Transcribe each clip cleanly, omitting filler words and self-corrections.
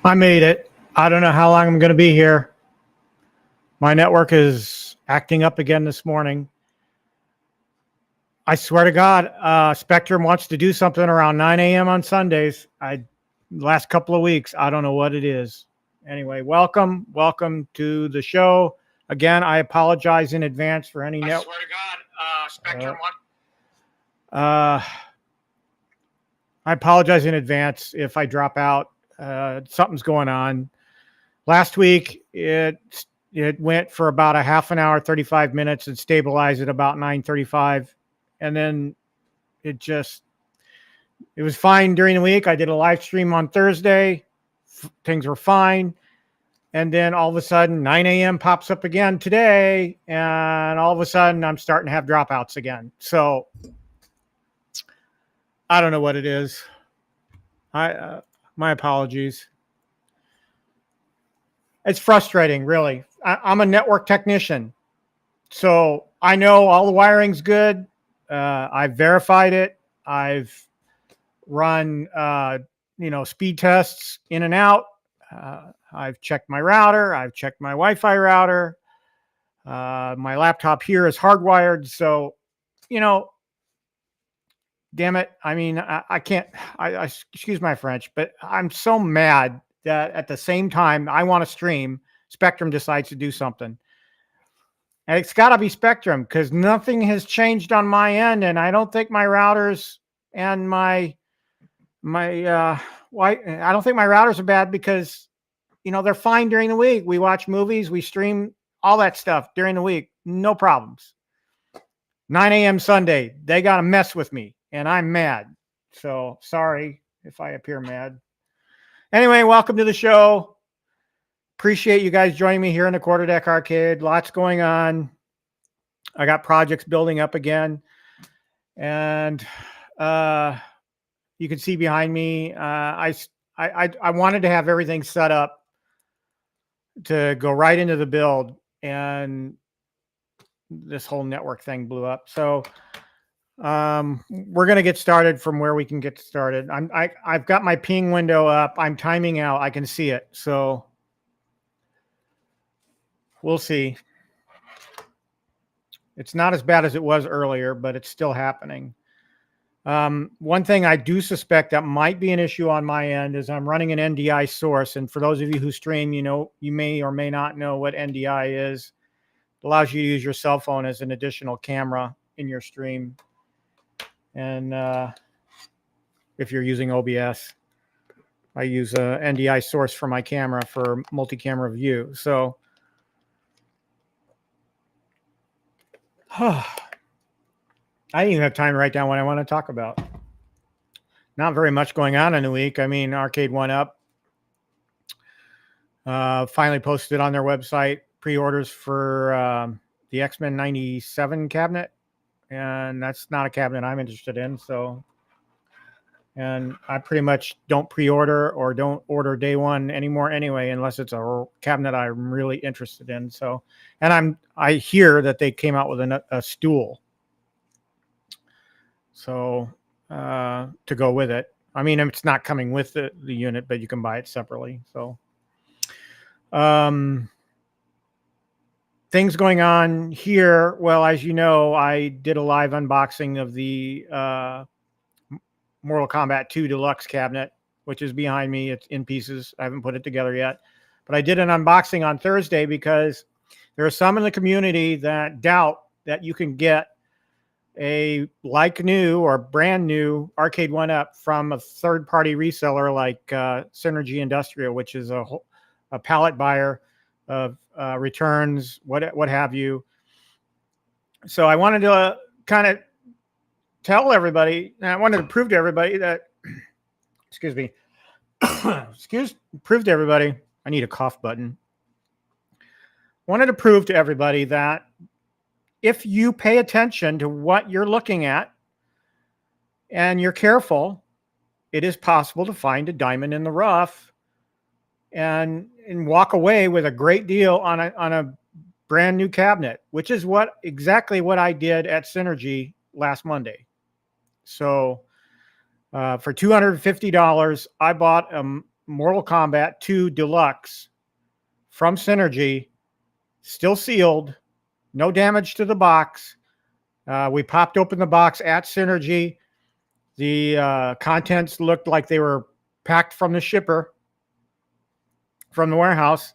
I made it. I don't know how long I'm going to be here. My network is acting up again this morning. I swear to God, Spectrum wants to do something around 9 a.m. on Sundays. Last couple of weeks, I don't know what it is. Anyway, welcome to the show. Again, I apologize in advance for any network. I swear to God, Spectrum wants. I apologize in advance if I drop out. Something's going on. Last week, it went for about a half an hour, 35 minutes, and stabilized at about 9:35. And then it was fine during the week. I did a live stream on Thursday. Things were fine. And then all of a sudden, 9 a.m. pops up again today. And all of a sudden, I'm starting to have dropouts again. So I don't know what it is. My apologies. It's frustrating, really. I'm a network technician, so I know all the wiring's good. I've verified it. I've run, speed tests in and out. I've checked my router. I've checked my Wi-Fi router. My laptop here is hardwired, so, damn it. I mean, I can't, excuse my French, but I'm so mad that at the same time I want to stream, Spectrum decides to do something. And it's got to be Spectrum because nothing has changed on my end. And I don't think my routers and I don't think my routers are bad because, they're fine during the week. We watch movies, we stream all that stuff during the week. No problems. 9 a.m. Sunday, they got to mess with me and I'm mad. So sorry if I appear mad. Anyway, welcome to the show. Appreciate you guys joining me here in the Quarterdeck Arcade. Lots going on. I got projects building up again. And you can see behind me, I wanted to have everything set up to go right into the build. And this whole network thing blew up. So we're going to get started from where we can get started. I've got my ping window up. I'm timing out. I can see it. So we'll see. It's not as bad as it was earlier, but it's still happening. One thing I do suspect that might be an issue on my end is I'm running an NDI source. And for those of you who stream, you may or may not know what NDI is. It allows you to use your cell phone as an additional camera in your stream. And if you're using OBS, I use a NDI source for my camera for multi-camera view. So I didn't even have time to write down what I want to talk about. Not very much going on in the week. I mean, Arcade went up. Finally posted on their website pre-orders for the X-Men 97 cabinet. And that's not a cabinet I'm interested in. So, and I pretty much don't pre-order or don't order day one anymore anyway, unless it's a cabinet I'm really interested in. So, and I hear that they came out with a stool. So, to go with it. I mean, it's not coming with the unit, but you can buy it separately. So, things going on here. Well, as you know, I did a live unboxing of the Mortal Kombat 2 Deluxe cabinet, which is behind me. It's in pieces. I haven't put it together yet. But I did an unboxing on Thursday because there are some in the community that doubt that you can get a like new or brand new Arcade 1-Up from a third-party reseller like Synergy Industrial, which is a pallet buyer of returns, what have you. So I wanted to kind of tell everybody, and I wanted to prove to everybody that, excuse me, prove to everybody, I need a cough button. Wanted to prove to everybody that if you pay attention to what you're looking at and you're careful, it is possible to find a diamond in the rough and walk away with a great deal on a brand new cabinet, which is exactly what I did at Synergy last Monday. So for $250, I bought Mortal Kombat 2 Deluxe from Synergy, still sealed, no damage to the box. We popped open the box at Synergy. The contents looked like they were packed from the shipper, from the warehouse.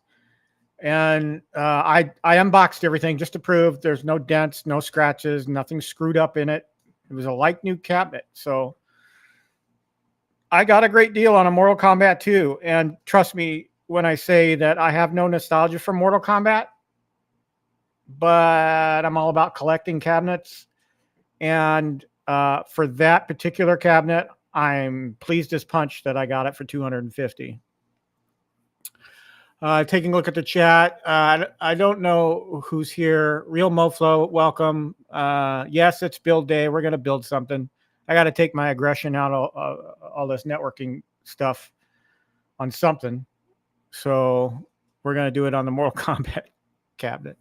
And I unboxed everything just to prove there's no dents, no scratches, nothing screwed up in it. It was a like new cabinet. So I got a great deal on a Mortal Kombat 2. And trust me when I say that I have no nostalgia for Mortal Kombat, but I'm all about collecting cabinets. And for that particular cabinet, I'm pleased as punch that I got it for $250. Taking a look at the chat. I don't know who's here. Real Moflo, welcome. Yes, it's build day. We're going to build something. I got to take my aggression out of all this networking stuff on something. So we're going to do it on the Mortal Kombat cabinet.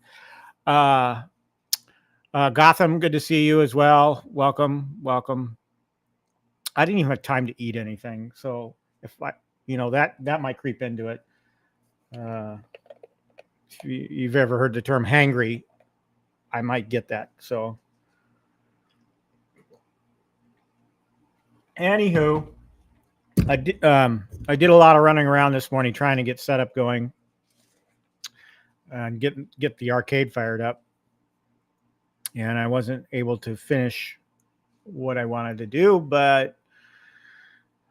Gotham, good to see you as well. Welcome, welcome. I didn't even have time to eat anything. So if that might creep into it. If you've ever heard the term hangry, I might get that. So anywho, I did a lot of running around this morning trying to get setup going and get the arcade fired up. And I wasn't able to finish what I wanted to do, but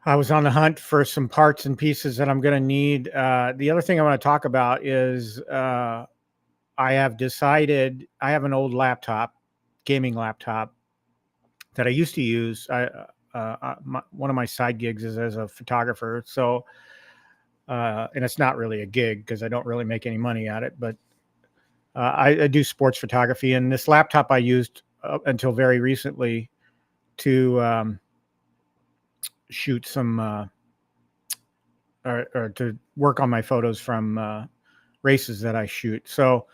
I was on the hunt for some parts and pieces that I'm going to need. The other thing I want to talk about is I have decided I have an old laptop, gaming laptop that I used to use. One of my side gigs is as a photographer. So, and it's not really a gig because I don't really make any money at it, but I do sports photography. And this laptop I used until very recently to shoot some or to work on my photos from races that I shoot. So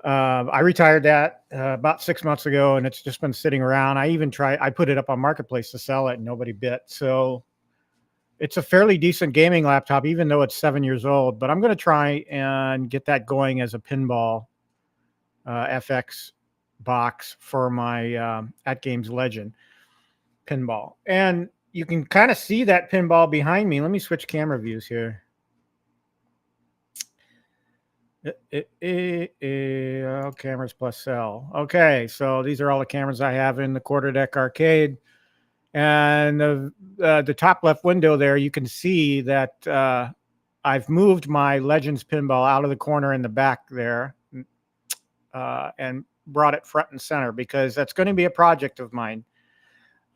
I retired that about 6 months ago, and it's just been sitting around. I put it up on Marketplace to sell it, and nobody bit. So it's a fairly decent gaming laptop, even though it's 7 years old. But I'm going to try and get that going as a pinball FX box for my AtGames Legend Pinball. And you can kind of see that pinball behind me. Let me switch camera views here. Cameras plus cell. Okay, so these are all the cameras I have in the Quarterdeck Arcade. And the top left window there, you can see that I've moved my Legends Pinball out of the corner in the back there and brought it front and center because that's going to be a project of mine.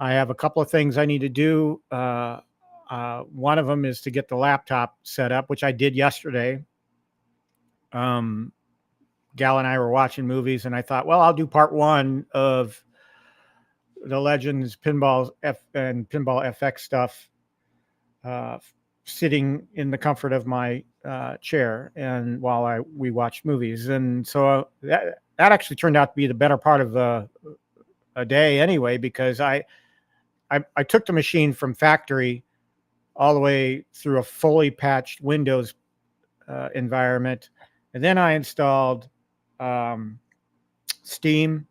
I have a couple of things I need to do. One of them is to get the laptop set up, which I did yesterday. Gal and I were watching movies, and I thought, well, I'll do part one of the Legends Pinball and Pinball FX stuff sitting in the comfort of my chair and while we watched movies. And so that actually turned out to be the better part of a day anyway, because I took the machine from factory all the way through a fully patched Windows environment. And then I installed Steam,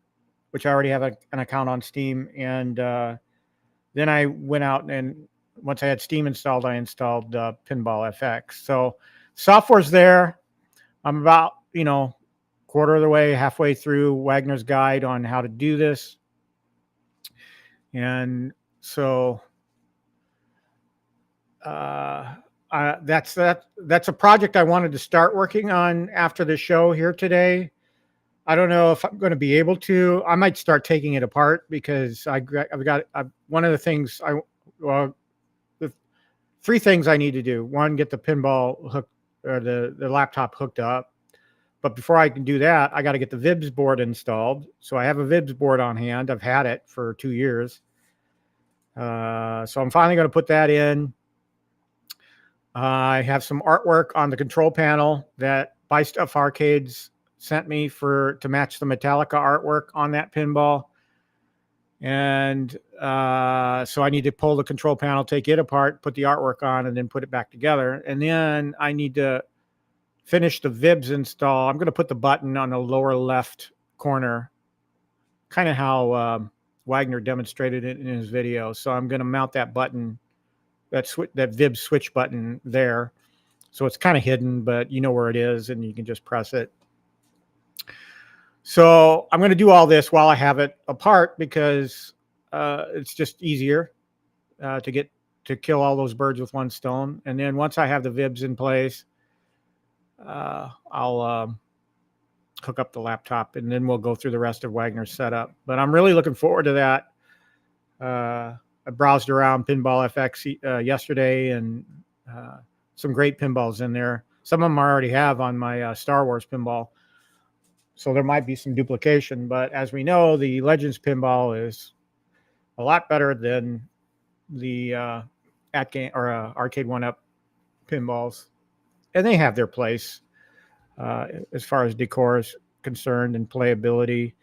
which I already have an account on Steam. And then I went out and once I had Steam installed, I installed Pinball FX. So software's there. I'm about, quarter of the way, halfway through Wagner's guide on how to do this. And so that's a project I wanted to start working on after the show here today. I don't know if I'm going to be able to. I might start taking it apart because I've got one of the things the three things I need to do. One, get the pinball hook or the laptop hooked up. But before I can do that, I got to get the VIBS board installed. So I have a VIBS board on hand. I've had it for 2 years. So I'm finally going to put that in. I have some artwork on the control panel that Buy Stuff Arcades sent me to match the Metallica artwork on that pinball. And so I need to pull the control panel, take it apart, put the artwork on, and then put it back together. And then I need to finish the VIBs install. I'm going to put the button on the lower left corner, kind of how Wagner demonstrated it in his video. So I'm going to mount that button, that VIB switch button there. So it's kind of hidden, but you know where it is, and you can just press it. So I'm going to do all this while I have it apart because it's just easier to kill all those birds with one stone. And then once I have the VIBs in place, I'll hook up the laptop, and then we'll go through the rest of Wagner's setup. But I'm really looking forward to that. I browsed around Pinball FX yesterday, and some great pinballs in there. Some of them I already have on my Star Wars pinball. So there might be some duplication, but as we know, the Legends pinball is a lot better than the AtGames or Arcade 1-Up pinballs, and they have their place as far as decor is concerned and playability.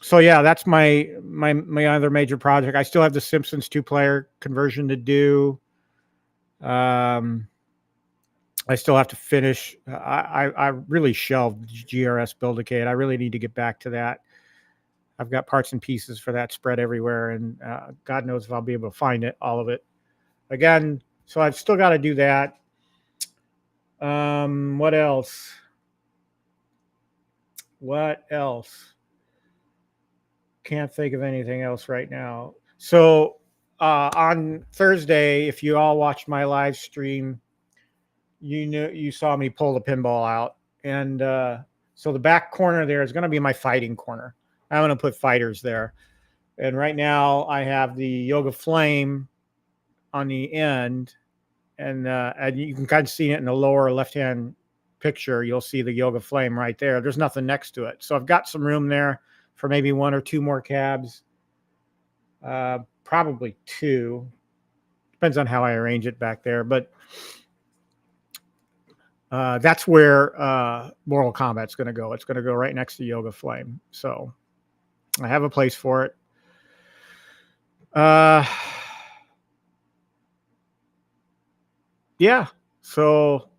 So yeah, that's my other major project. I still have the Simpsons 2-player conversion to do. I still have to finish. I really shelved GRS Build-A-Cade. I really need to get back to that. I've got parts and pieces for that spread everywhere, and God knows if I'll be able to find it, all of it. Again, so I've still got to do that. What else? What else? Can't think of anything else right now. So on Thursday, if you all watched my live stream, you saw me pull the pinball out, and so the back corner there is going to be my fighting corner. I'm going to put fighters there, and right now I have the Yoga Flame on the end, and you can kind of see it in the lower left-hand picture. You'll see the Yoga Flame right there. There's nothing next to it, so I've got some room there for maybe 1 or 2 more cabs, probably 2. Depends on how I arrange it back there, but that's where Mortal Kombat's going to go. It's going to go right next to Yoga Flame. So I have a place for it. Yeah. So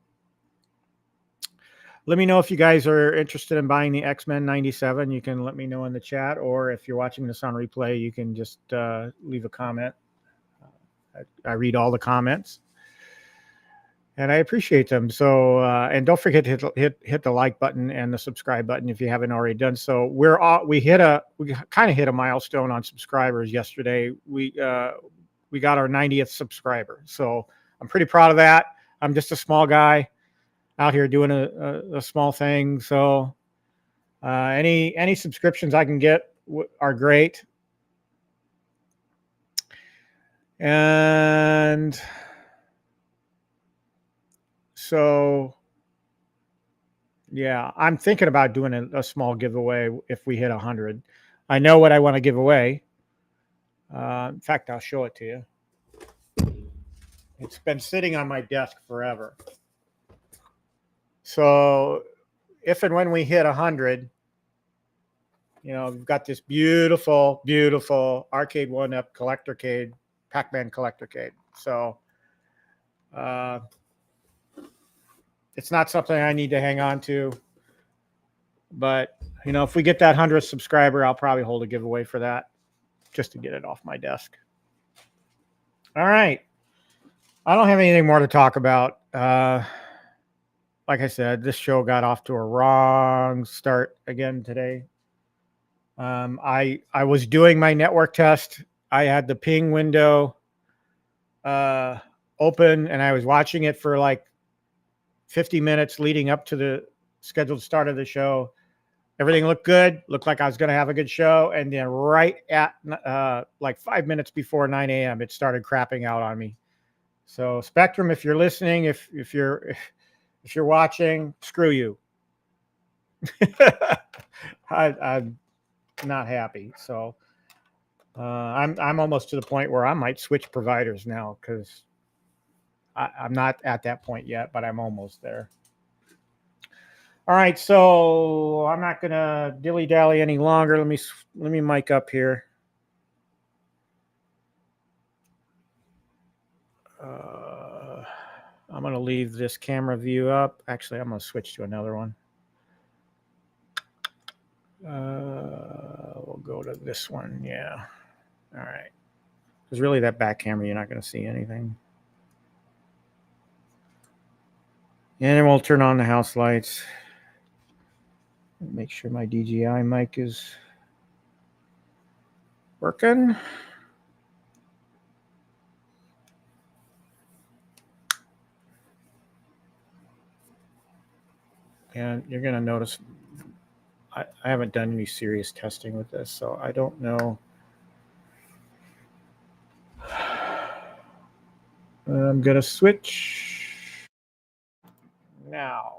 let me know if you guys are interested in buying the X-Men 97. You can let me know in the chat, or if you're watching this on replay, you can just leave a comment. I read all the comments, and I appreciate them. So, and don't forget to hit the like button and the subscribe button if you haven't already done so. We kind of hit a milestone on subscribers yesterday. We got our 90th subscriber, so I'm pretty proud of that. I'm just a small guy out here doing a small thing. So, any subscriptions I can get are great. And so, yeah, I'm thinking about doing a small giveaway if we hit 100. I know what I want to give away. In fact, I'll show it to you. It's been sitting on my desk forever. So if and when we hit 100, we've got this beautiful, beautiful Arcade 1-Up Collectorcade, Pac-Man Collectorcade. So it's not something I need to hang on to. But, if we get that 100th subscriber, I'll probably hold a giveaway for that just to get it off my desk. All right. I don't have anything more to talk about. Like I said, this show got off to a wrong start again today. I was doing my network test. I had the ping window open, and I was watching it for like 50 minutes leading up to the scheduled start of the show. Everything looked good. Looked like I was going to have a good show. And then right at like 5 minutes before 9 a.m., it started crapping out on me. So Spectrum, if you're listening, if you're watching, screw you. I'm not happy. So I'm almost to the point where I might switch providers now, because I'm not at that point yet, but I'm almost there. All right, so I'm not gonna dilly dally any longer. Let me mic up here. I'm gonna leave this camera view up. Actually, I'm gonna switch to another one. We'll go to this one. Yeah. All right. Because really, that back camera, you're not gonna see anything. And then we'll turn on the house lights. Make sure my DJI mic is working. And you're going to notice I haven't done any serious testing with this, so I don't know. I'm going to switch now.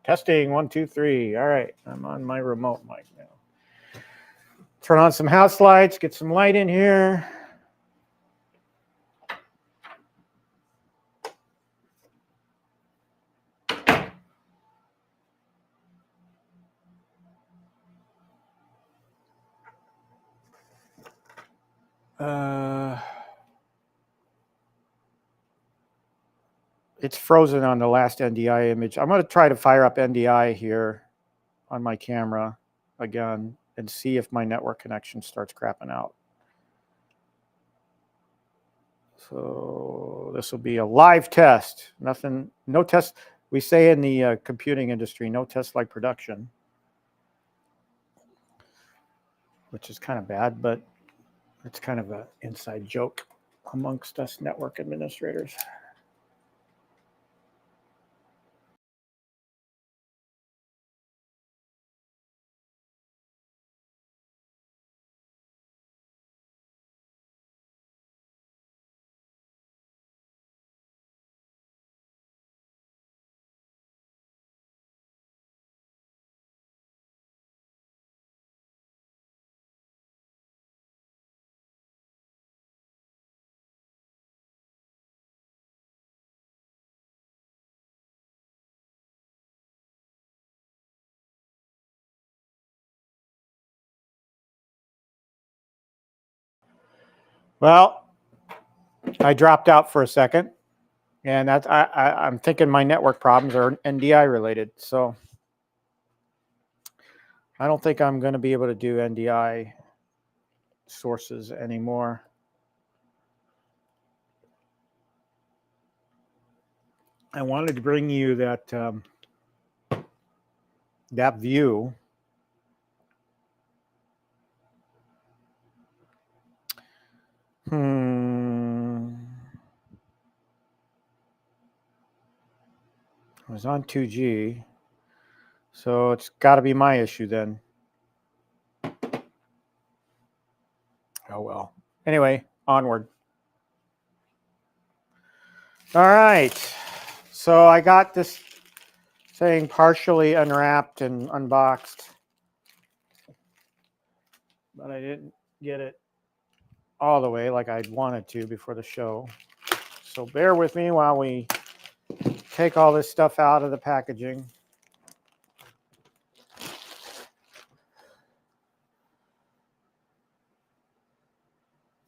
Testing 1, 2, 3. All right, I'm on my remote mic now. Turn on some house lights, get some light in here. It's frozen on the last NDI image. I'm going to try to fire up NDI here on my camera again and see if my network connection starts crapping out. So this will be a live test. Nothing, no test. We say in the computing industry, no test like production, which is kind of bad, but it's kind of an inside joke amongst us network administrators. Well, I dropped out for a second, and that's I'm thinking my network problems are NDI related. So I don't think I'm going to be able to do NDI sources anymore. I wanted to bring you that that view. I was on 2G, so it's got to be my issue then. Oh well. Anyway, onward. All right. So I got this thing partially unwrapped and unboxed, but I didn't get it all the way like I'd wanted to before the show. So bear with me while we take all this stuff out of the packaging.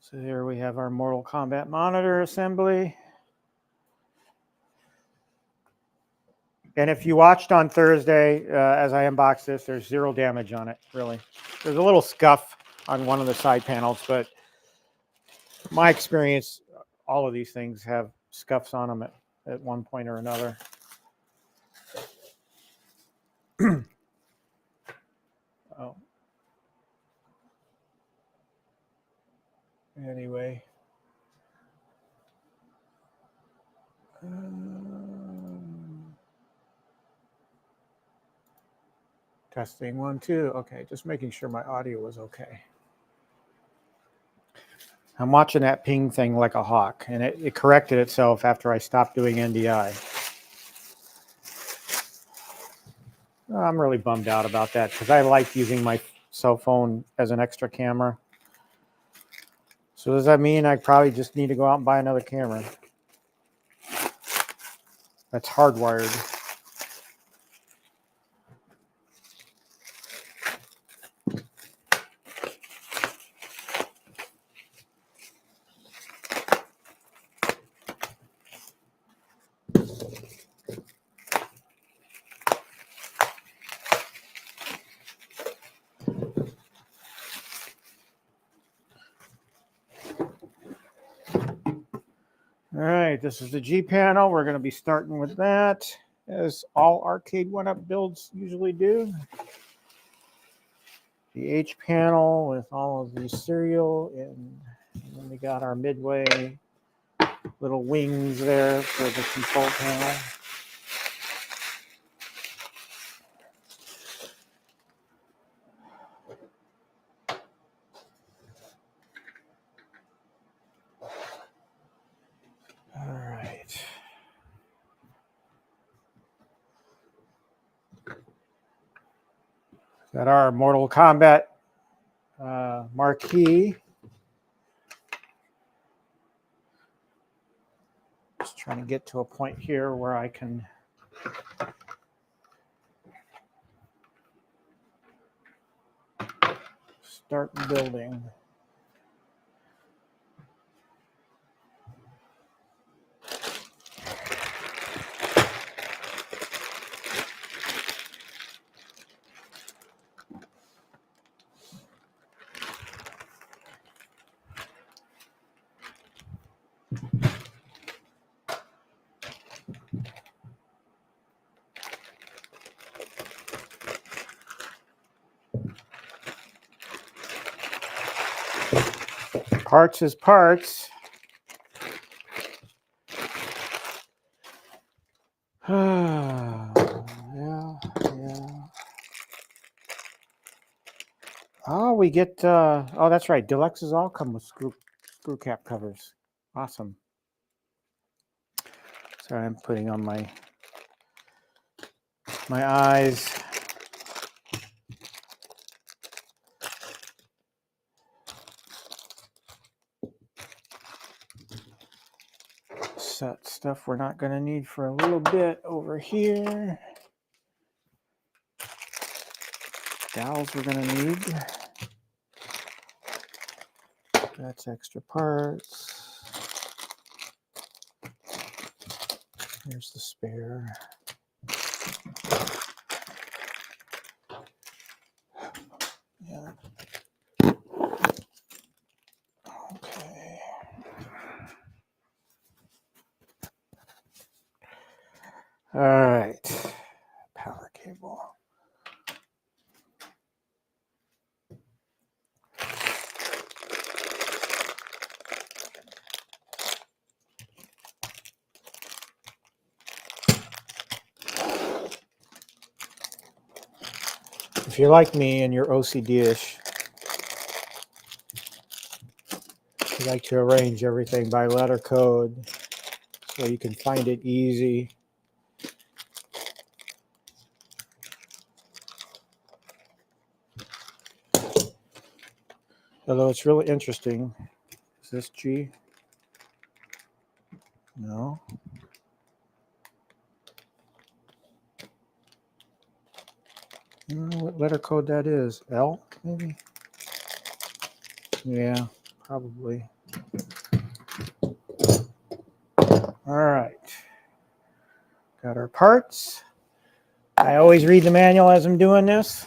So here we have our Mortal Kombat monitor assembly. And if you watched on Thursday, as I unboxed this, there's zero damage on it, really. There's a little scuff on one of the side panels, but my experience, all of these things have scuffs on them at one point or another. Oh. Anyway. Testing 1, 2. Okay, just making sure my audio was okay. I'm watching that ping thing like a hawk, and it corrected itself after I stopped doing NDI. I'm really bummed out about that because I like using my cell phone as an extra camera. So does that mean I probably just need to go out and buy another camera? That's hardwired. right, this is the G panel. We're going to be starting with that, as all arcade one-up builds usually do. The H panel with all of the serial, and then we got our midway little wings there for the control panel. All right. Got our Mortal Kombat marquee. Just trying to get to a point here where I can start building. Parts is parts. Yeah. Oh, we get, oh, that's right. Deluxes all come with screw cap covers. Awesome. Sorry, I'm putting on my eyes. Set stuff we're not going to need for a little bit over here. Dowels we're going to need. That's extra parts. Here's the spare. Yeah. Okay. All right. Power cable. If you're like me and you're OCD-ish, you like to arrange everything by letter code so you can find it easy. Although it's really interesting. Is this G? No. I don't know what letter code that is. L, maybe? Yeah, probably. All right. Got our parts. I always read the manual as I'm doing this.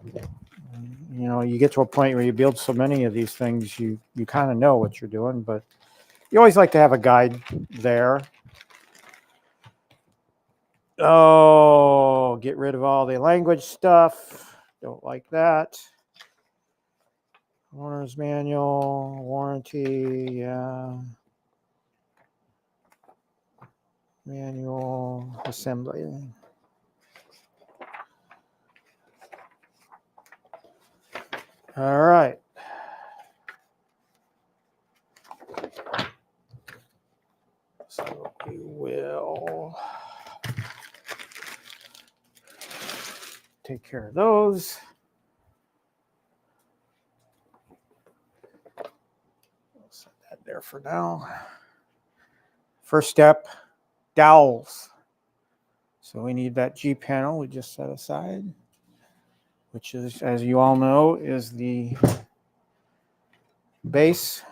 You know, you get to a point where you build so many of these things, you kind of know what you're doing, but you always like to have a guide there. Oh, get rid of all the language stuff. Don't like that. Owner's manual, warranty, yeah. Manual, assembly. All right. So we will take care of those. I'll set that there for now. First step, dowels. So we need that G panel we just set aside, which is, as you all know, is the base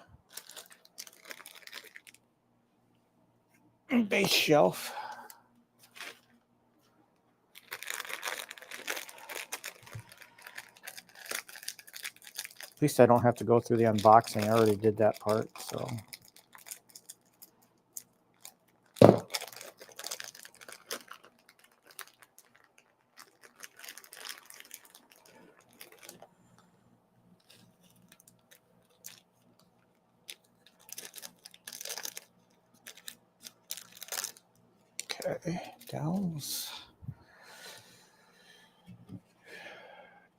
shelf. At least I don't have to go through the unboxing. I already did that part, so. Okay, dowels.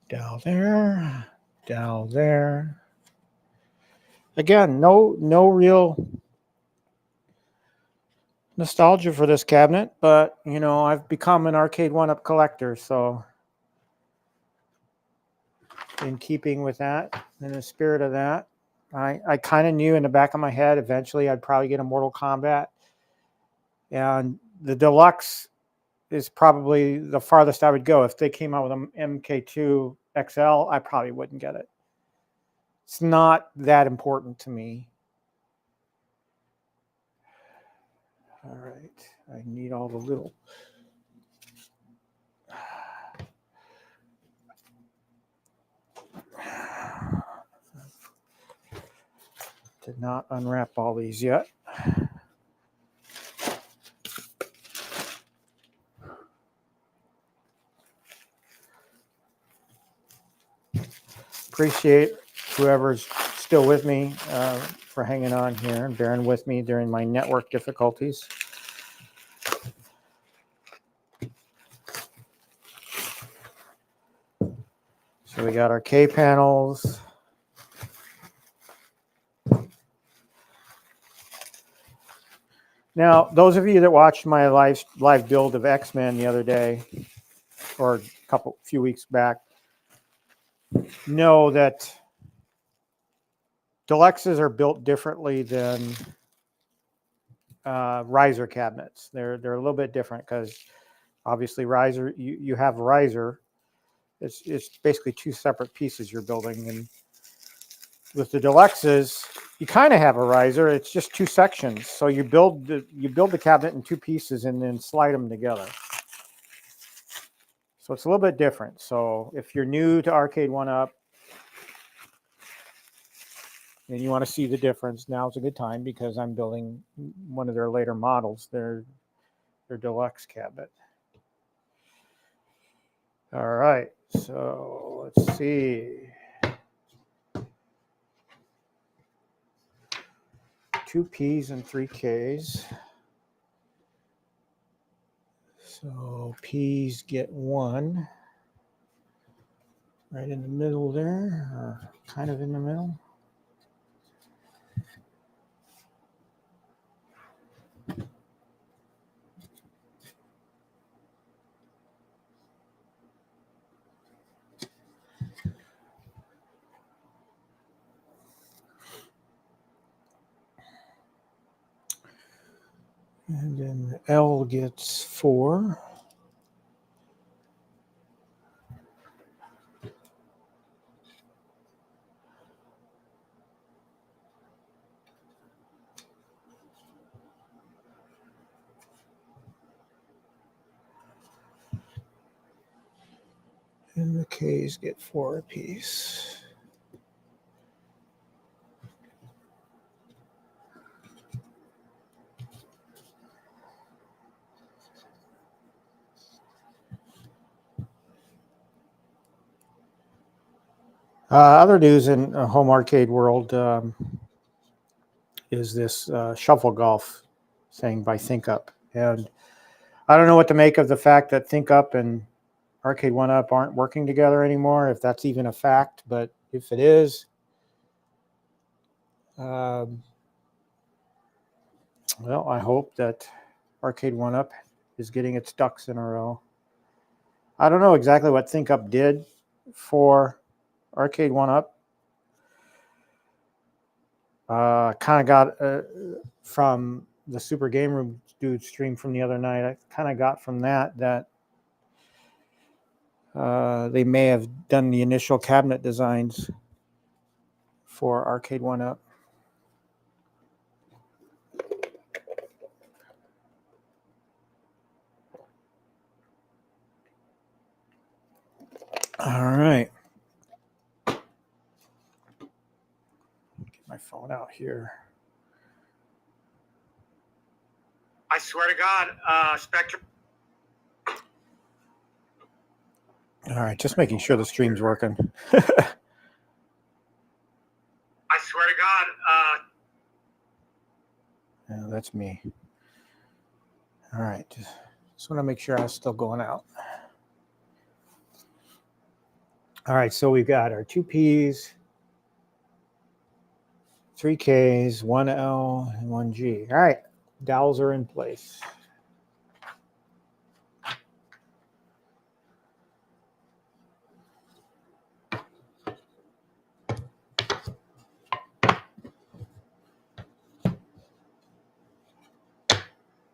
Dowel there, dowel there. Again, no real nostalgia for this cabinet, but you know, I've become an arcade one-up collector, so in keeping with that, in the spirit of that, I kind of knew in the back of my head eventually I'd probably get a Mortal Kombat, and the Deluxe is probably the farthest I would go. If they came out with an MK2 XL, I probably wouldn't get it. It's not that important to me. All right, I need all the little. Did not unwrap all these yet. Appreciate whoever's still with me for hanging on here and bearing with me during my network difficulties. So we got our K panels. Now, those of you that watched my live build of X-Men the other day, or few weeks back, know that Deluxes are built differently than riser cabinets. They're a little bit different because obviously riser, you have riser. It's basically two separate pieces you're building, and with the Deluxes, you kind of have a riser. It's just two sections. So you build the cabinet in two pieces and then slide them together. So it's a little bit different. So if you're new to Arcade 1-Up and you want to see the difference, now's a good time because I'm building one of their later models, their Deluxe cabinet. All right, so let's see. 2 P's and 3 K's. So P's get 1 right in the middle there, or kind of in the middle. And then L gets 4. And the K's get 4 apiece. Other news in home arcade world is this shuffle golf thing by ThinkUp. And I don't know what to make of the fact that ThinkUp and Arcade 1-Up aren't working together anymore, if that's even a fact. But if it is, well, I hope that Arcade 1-Up is getting its ducks in a row. I don't know exactly what ThinkUp did for Arcade 1-Up. Kind of got from the Super Game Room dude stream from the other night. I kind of got from that they may have done the initial cabinet designs for Arcade 1-Up. All right. phone out here. I swear to God, Spectrum. All right, just making sure the stream's working. I swear to God. Yeah, that's me. All right, just want to make sure I was still going out. All right, so we've got our 2 Ps, 3 Ks, 1 L, and 1 G. All right, dowels are in place.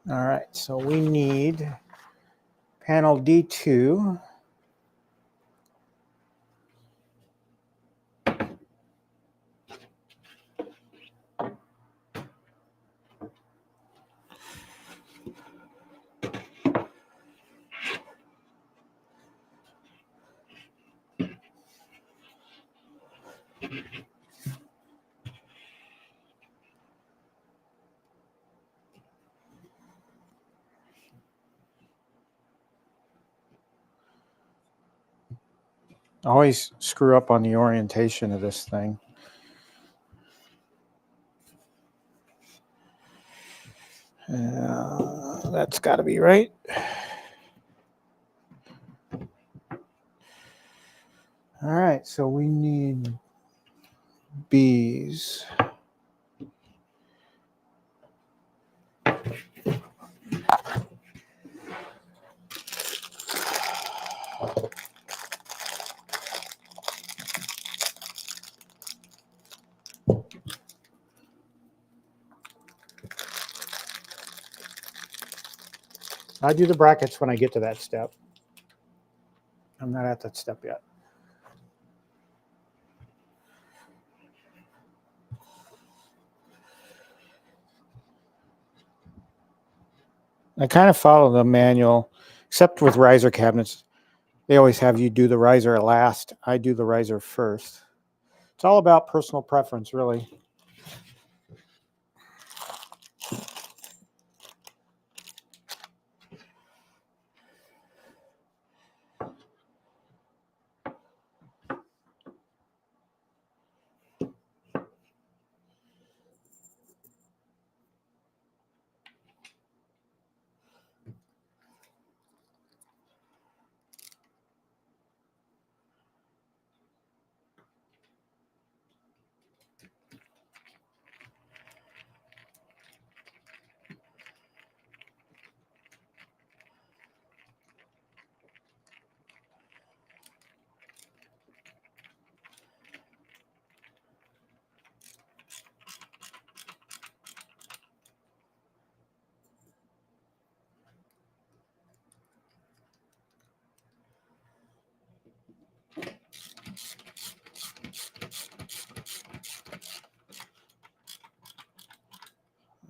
All right, so we need panel D2. I always screw up on the orientation of this thing. That's got to be right. All right, so we need B's. I do the brackets when I get to that step. I'm not at that step yet. I kind of follow the manual, except with riser cabinets. They always have you do the riser last. I do the riser first. It's all about personal preference, really.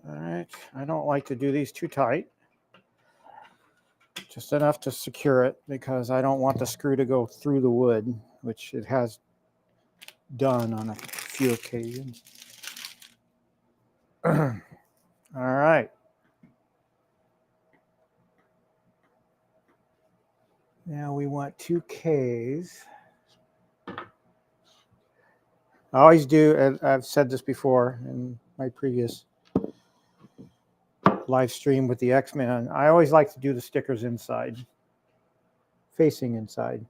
All right, I don't like to do these too tight. Just enough to secure it because I don't want the screw to go through the wood, which it has done on a few occasions. All right. Now we want 2 Ks. I always do, and I've said this before in my previous live stream with the X-Men, I always like to do the stickers inside, facing inside.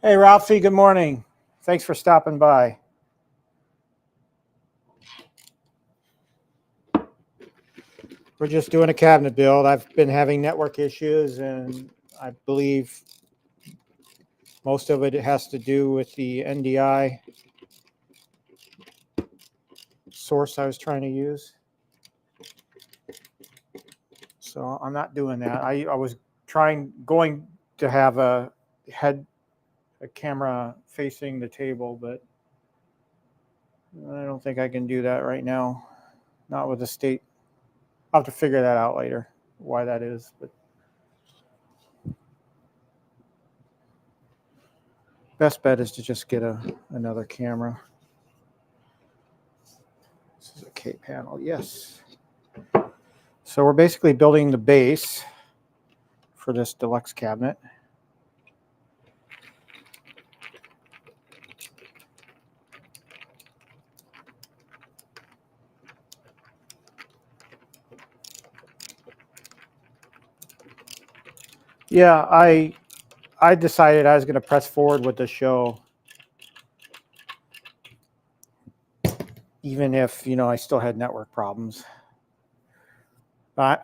Hey, Ralphie, good morning. Thanks for stopping by. We're just doing a cabinet build. I've been having network issues, and I believe most of it has to do with the NDI source I was trying to use. So I'm not doing that. I was going to have a camera facing the table, but I don't think I can do that right now. Not with the state. I'll have to figure that out later, why that is. But Best bet is to just get another camera. This is a K panel, yes. So we're basically building the base for this deluxe cabinet. Yeah, I decided I was going to press forward with the show, even if, you know, I still had network problems.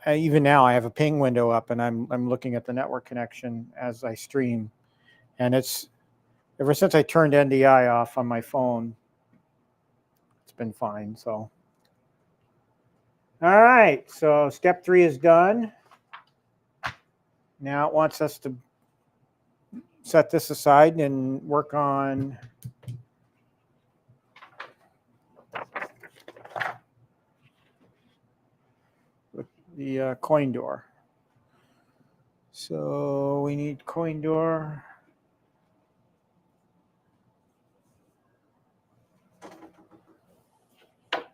Even now, I have a ping window up, and I'm looking at the network connection as I stream, and it's ever since I turned NDI off on my phone, it's been fine. So, all right, so step 3 is done. Now it wants us to set this aside and work on the coin door. So we need coin door. That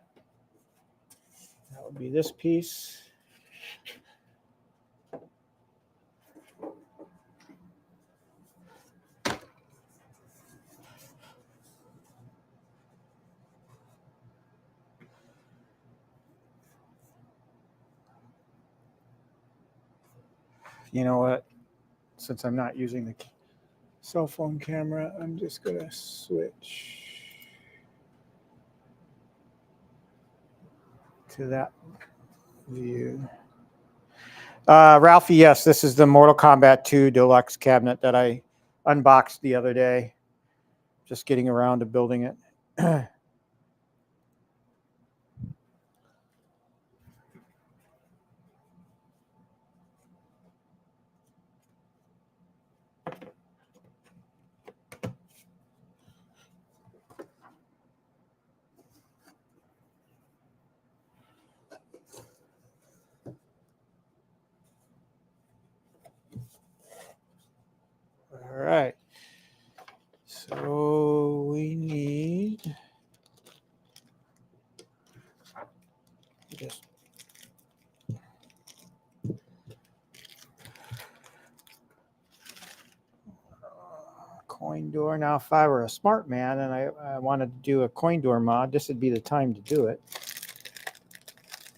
would be this piece. You know what? Since I'm not using the cell phone camera, I'm just going to switch to that view. Ralphie, yes, this is the Mortal Kombat 2 Deluxe cabinet that I unboxed the other day. Just getting around to building it. All right. So we need just coin door. Now, if I were a smart man and I wanted to do a coin door mod, this would be the time to do it.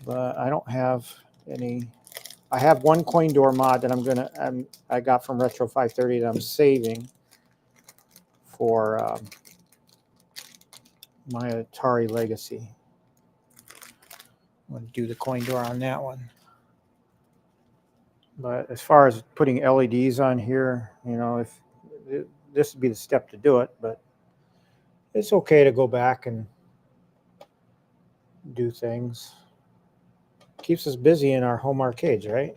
But I don't have any. I have one coin door mod that I got from Retro 530 that I'm saving for my Atari Legacy. I'm going to do the coin door on that one. But as far as putting LEDs on here, you know, if this would be the step to do it, but it's okay to go back and do things. Keeps us busy in our home arcades, right?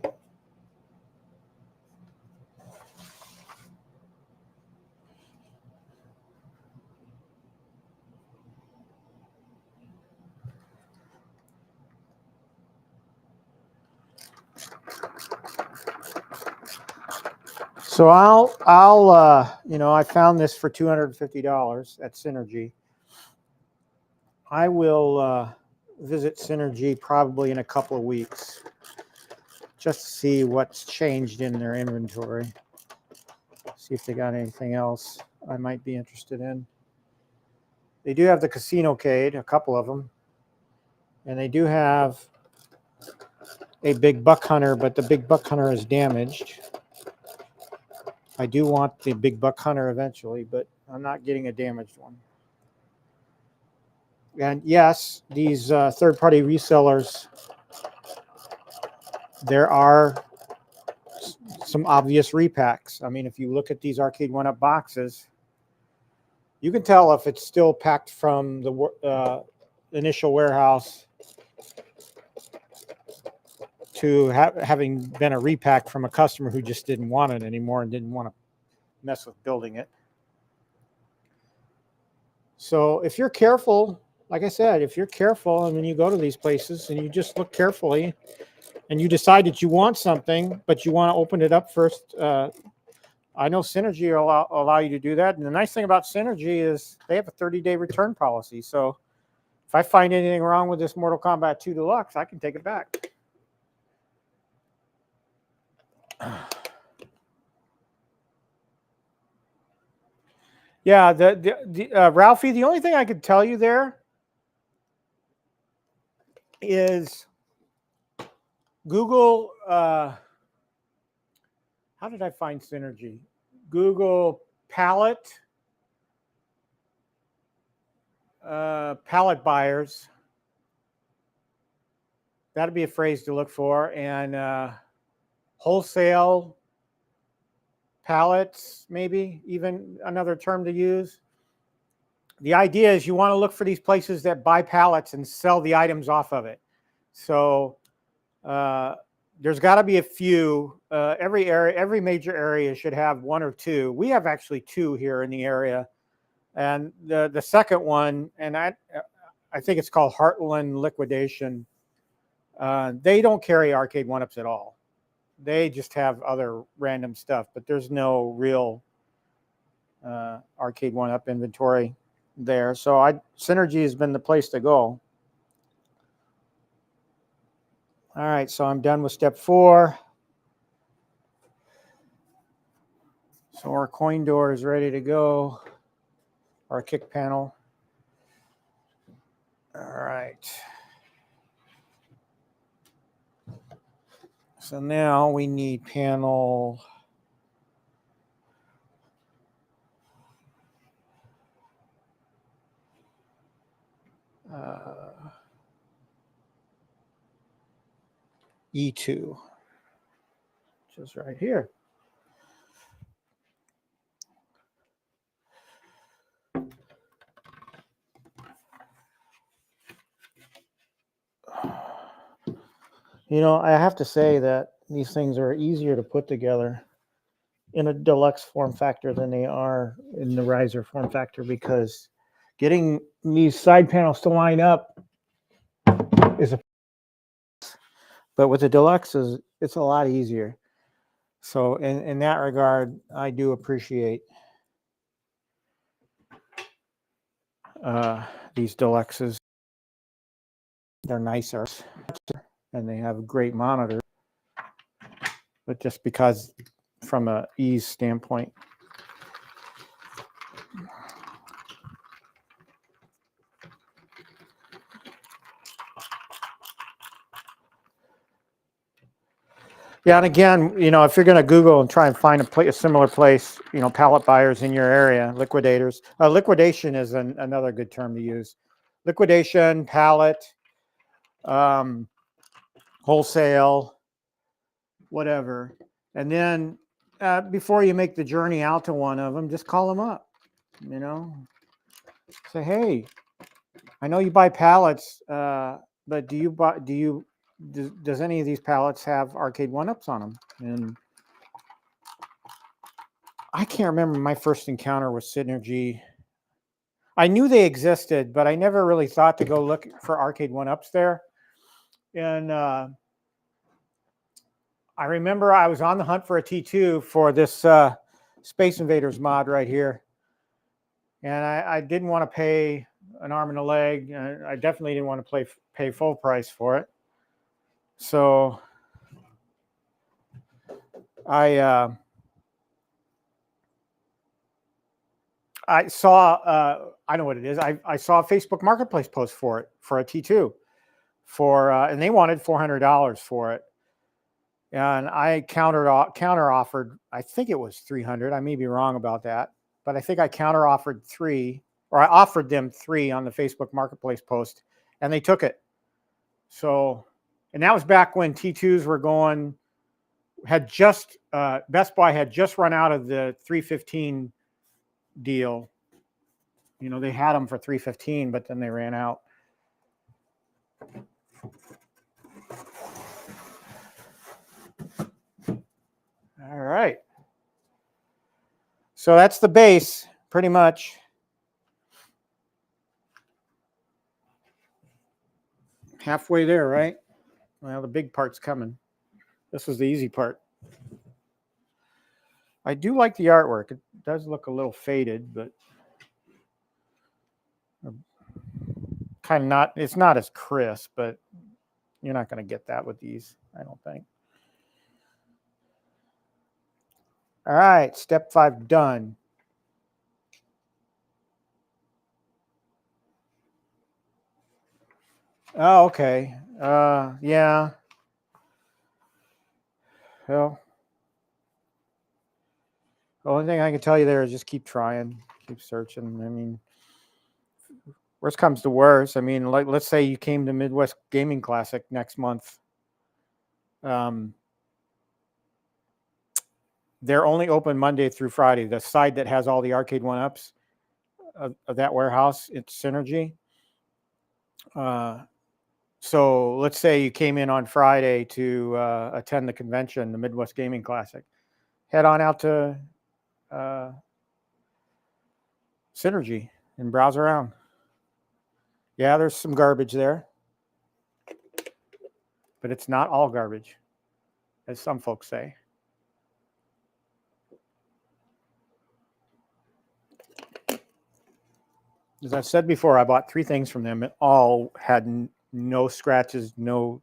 So I'll you know, I found this for $250 at Synergy. I will visit Synergy probably in a couple of weeks just to see what's changed in their inventory. See if they got anything else I might be interested in. They do have the Casino-cade, a couple of them. And they do have a Big Buck Hunter, but the Big Buck Hunter is damaged. I do want the Big Buck Hunter eventually, but I'm not getting a damaged one. And yes, these third-party resellers, there are some obvious repacks. I mean, if you look at these Arcade 1-Up boxes, you can tell if it's still packed from the initial warehouse to having been a repack from a customer who just didn't want it anymore and didn't want to mess with building it. So if you're careful, like I said, if you're careful and when you go to these places and you just look carefully and you decide that you want something, but you want to open it up first I know Synergy will allow you to do that. And the nice thing about Synergy is they have a 30-day return policy. So if I find anything wrong with this Mortal Kombat 2 Deluxe, I can take it back. Yeah, Ralphie, the only thing I could tell you there is Google, how did I find Synergy? Google palette buyers. That'd be a phrase to look for. And wholesale pallets, maybe even another term to use. The idea is you want to look for these places that buy pallets and sell the items off of it. So there's got to be a few. Every major area should have one or two. We have actually two here in the area, and the second one, and I think it's called Heartland Liquidation. They don't carry arcade one-ups at all. They just have other random stuff, but there's no real arcade one-up inventory there. So Synergy has been the place to go. All right, so I'm done with step 4. So our coin door is ready to go. Our kick panel. All right. So now we need panel E2, which is right here. You know, I have to say that these things are easier to put together in a deluxe form factor than they are in the riser form factor, because getting these side panels to line up is but with the deluxe it's a lot easier. So in that regard, I do appreciate these deluxes. They're nicer and they have great monitors, but just because from a ease standpoint. Yeah, and again, you know, if you're going to Google and try and find a similar place, you know, pallet buyers in your area, liquidators. Liquidation is another good term to use. Liquidation, pallet, wholesale, whatever. And then before you make the journey out to one of them, just call them up, you know. Say, hey, I know you buy pallets, but does any of these pallets have arcade one-ups on them? And I can't remember my first encounter with Synergy. I knew they existed, but I never really thought to go look for arcade one-ups there. And I remember I was on the hunt for a T2 for this Space Invaders mod right here. And I didn't want to pay an arm and a leg. I definitely didn't want to pay full price for it. So I saw, I know what it is. I saw a Facebook Marketplace post for it, for a T2, and they wanted $400 for it. And I counter offered, I think it was $300. I may be wrong about that, but I think I counter offered $300, or I offered them $300 on the Facebook Marketplace post, and they took it. So, and that was back when T2s were Best Buy had just run out of the $315 deal. You know, they had them for $315, but then they ran out. All right. So that's the base, pretty much. Halfway there, right? Well, the big part's coming. This was the easy part. I do like the artwork. It does look a little faded, but kind of not. It's not as crisp, but you're not going to get that with these, I don't think. All right, step 5 done. Oh, okay. Yeah. Well, the only thing I can tell you there is just keep trying, keep searching. I mean, worst comes to worst. I mean, like, let's say you came to Midwest Gaming Classic next month. They're only open Monday through Friday. The side that has all the arcade one-ups of that warehouse, it's Synergy. So let's say you came in on Friday to attend the convention, the Midwest Gaming Classic. Head on out to Synergy and browse around. Yeah, there's some garbage there, but it's not all garbage, as some folks say. As I've said before, I bought 3 things from them. It all had no scratches, no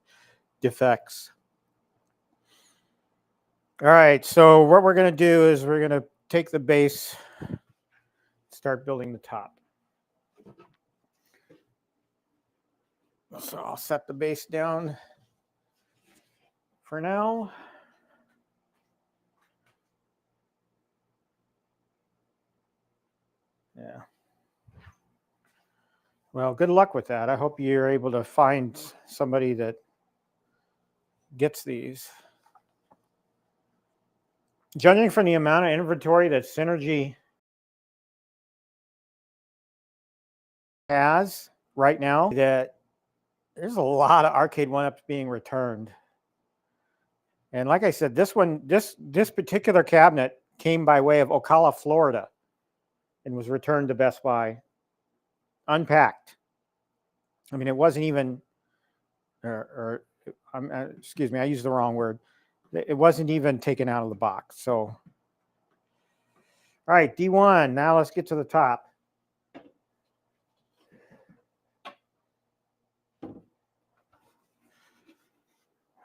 defects. All right, so what we're going to do is we're going to take the base, start building the top. So I'll set the base down for now. Yeah. Well, good luck with that. I hope you're able to find somebody that gets these. Judging from the amount of inventory that Synergy has right now, that there's a lot of arcade one-ups being returned. And like I said, this particular cabinet came by way of Ocala, Florida, and was returned to Best Buy, unpacked. I mean, it wasn't even, excuse me, I used the wrong word. It wasn't even taken out of the box. So, all right, D1. Now let's get to the top.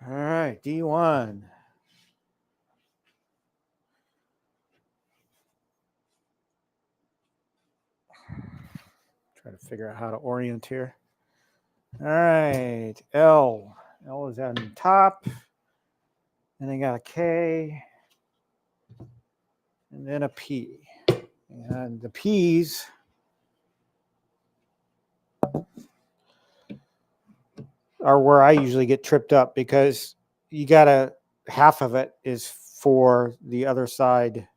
All right, D1. Try to figure out how to orient here. All right, L. L is on the top. And then got a K. And then a P. And the P's are where I usually get tripped up, because you gotta, half of it is for the other side.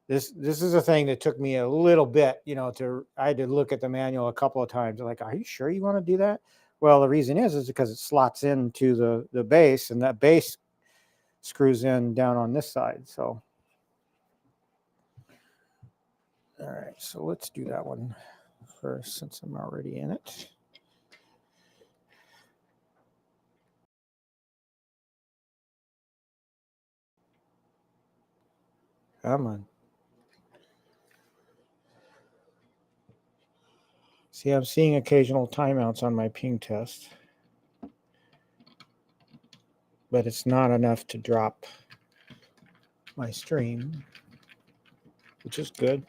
This is a thing that took me a little bit, you know, I had to look at the manual a couple of times. Like, are you sure you want to do that? Well, the reason is because it slots into the base, and that base screws in down on this side. So, all right, so let's do that one first, since I'm already in it. Come on. See, I'm seeing occasional timeouts on my ping test, but it's not enough to drop my stream, which is good.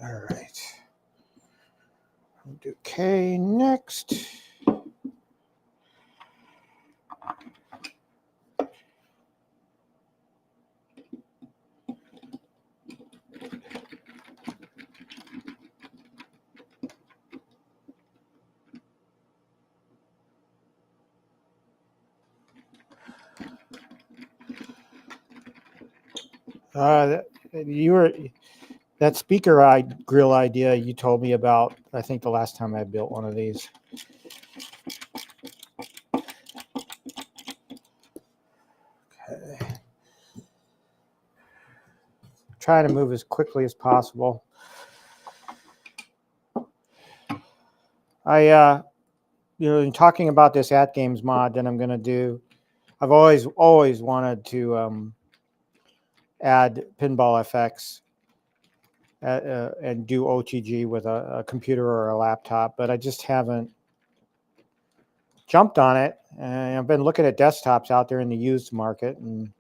All right. I'll do K next. That speaker grill idea you told me about, I think the last time I built one of these. Okay. trying to move as quickly as possible. In talking about this AtGames mod that I'm going to do, I've always wanted to add pinball effects and do OTG with a computer or a laptop, but I just haven't jumped on it. And I've been looking at desktops out there in the used market, and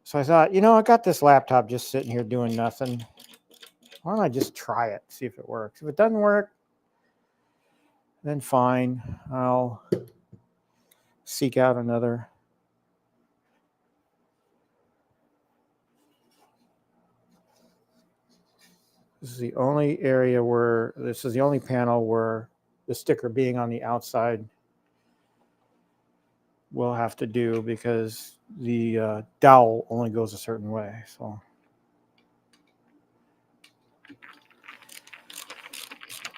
so I thought, I got this laptop just sitting here doing nothing. Why don't I just try it, see if it works? If it doesn't work, then fine. I'll seek out another. This is the only panel where the sticker being on the outside will have to do, because the dowel only goes a certain way. So,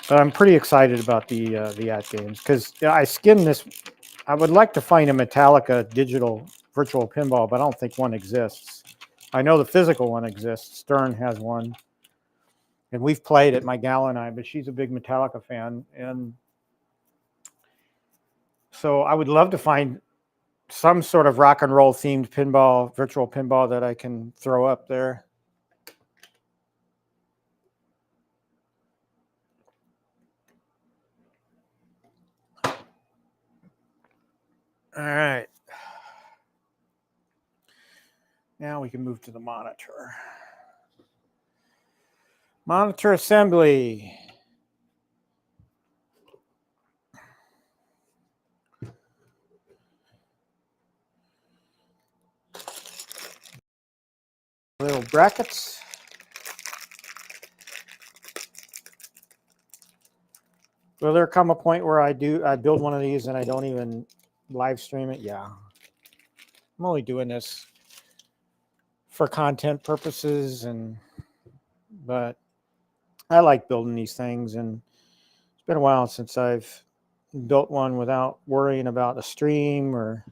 but I'm pretty excited about the AtGames, because I skimmed this. I would like to find a Metallica digital virtual pinball, but I don't think one exists. I know the physical one exists. Stern has one, and we've played it, my gal and I, but she's a big Metallica fan. And so I would love to find some sort of rock and roll themed pinball, virtual pinball, that I can throw up there. All right. Now we can move to the monitor. Monitor assembly. Little brackets. Will there come a point where I build one of these and I don't even live stream it? Yeah. I'm only doing this for content purposes, but I like building these things, and it's been a while since I've built one without worrying about a stream or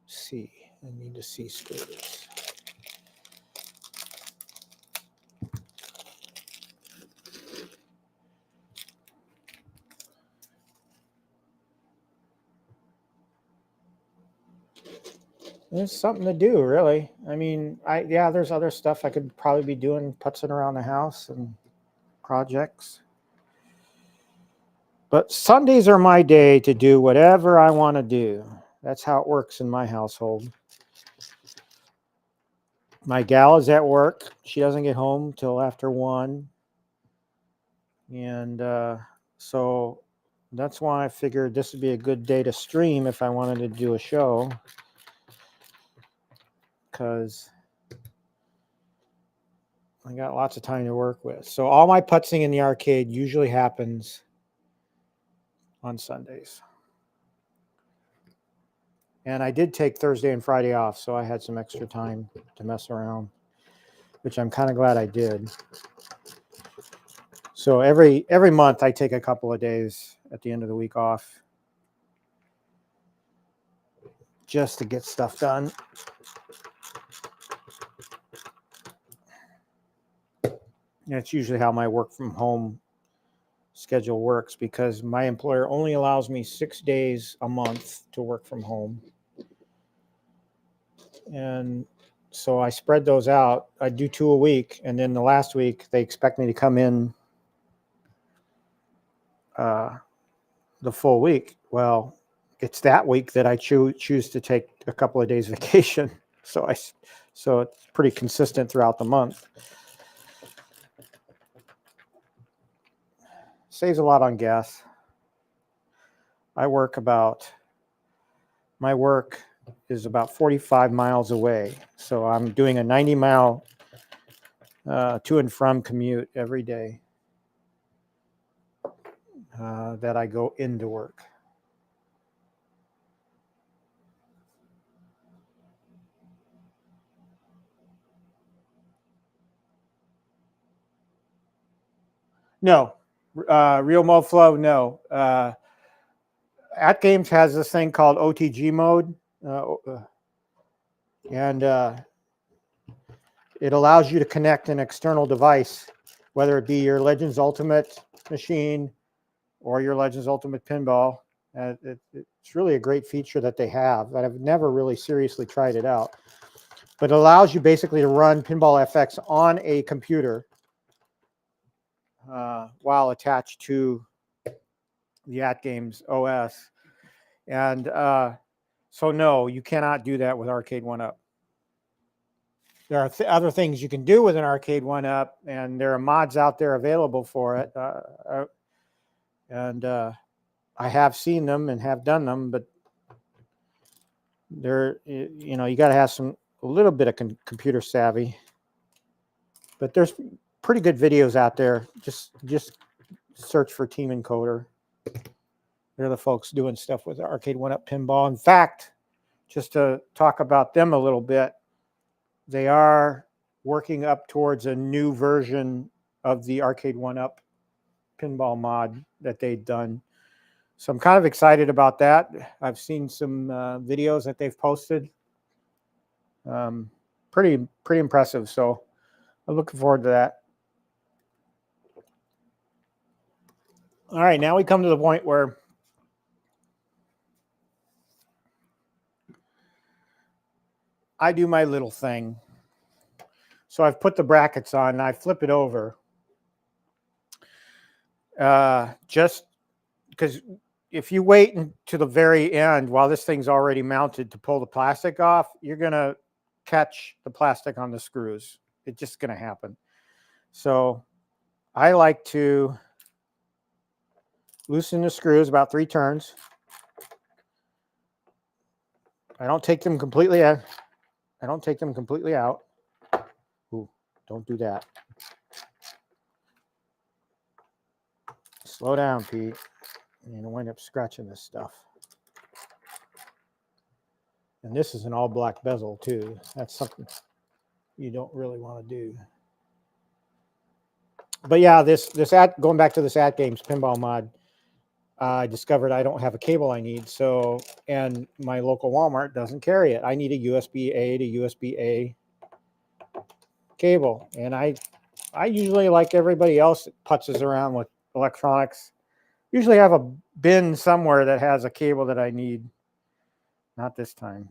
C. I need to see screws. There's something to do, really. I mean, there's other stuff I could probably be doing, putzing around the house and projects. But Sundays are my day to do whatever I want to do. That's how it works in my household. My gal is at work. She doesn't get home till after 1. And so that's why I figured this would be a good day to stream if I wanted to do a show, because I got lots of time to work with. So all my putzing in the arcade usually happens on Sundays. And I did take Thursday and Friday off, so I had some extra time to mess around, which I'm kind of glad I did. So every month I take a couple of days at the end of the week off just to get stuff done. And it's usually how my work from home schedule works, because my employer only allows me 6 days a month to work from home. And so I spread those out. I do 2 a week, and then the last week they expect me to come in the full week. Well, it's that week that I choose to take a couple of days vacation. So it's pretty consistent throughout the month. Saves a lot on gas. My work is about 45 miles away. So I'm doing a 90-mile to and from commute every day that I go into work. No, real MoFlow, no. AtGames has this thing called OTG mode, and it allows you to connect an external device, whether it be your Legends Ultimate machine or your Legends Ultimate Pinball. It's really a great feature that they have, but I've never really seriously tried it out. But it allows you basically to run Pinball FX on a computer while attached to the AtGames OS. And so no, you cannot do that with Arcade 1-Up. There are other things you can do with an Arcade 1-Up, and there are mods out there available for it. I have seen them and have done them, but they're, you know, you got to have a little bit of computer savvy. But there's pretty good videos out there. Just search for Team Encoder. They're the folks doing stuff with Arcade 1-Up Pinball. In fact, just to talk about them a little bit, they are working up towards a new version of the Arcade 1-Up Pinball mod that they've done. So I'm kind of excited about that. I've seen some videos that they've posted. Pretty impressive. So I'm looking forward to that. All right, now we come to the point where I do my little thing. So I've put the brackets on and I flip it over. Just because if you wait to the very end while this thing's already mounted to pull the plastic off, you're going to catch the plastic on the screws. It's just going to happen. So I like to loosen the screws about 3 turns. I don't take them completely out. Ooh, don't do that. Slow down, Pete. You're gonna wind up scratching this stuff. And this is an all black bezel too. That's something you don't really want to do. But yeah, going back to this AtGames Pinball mod, I discovered I don't have a cable I need. So, and my local Walmart doesn't carry it. I need a USB-A to USB-A cable. And I usually, like everybody else that putzes around with electronics, usually have a bin somewhere that has a cable that I need. Not this time.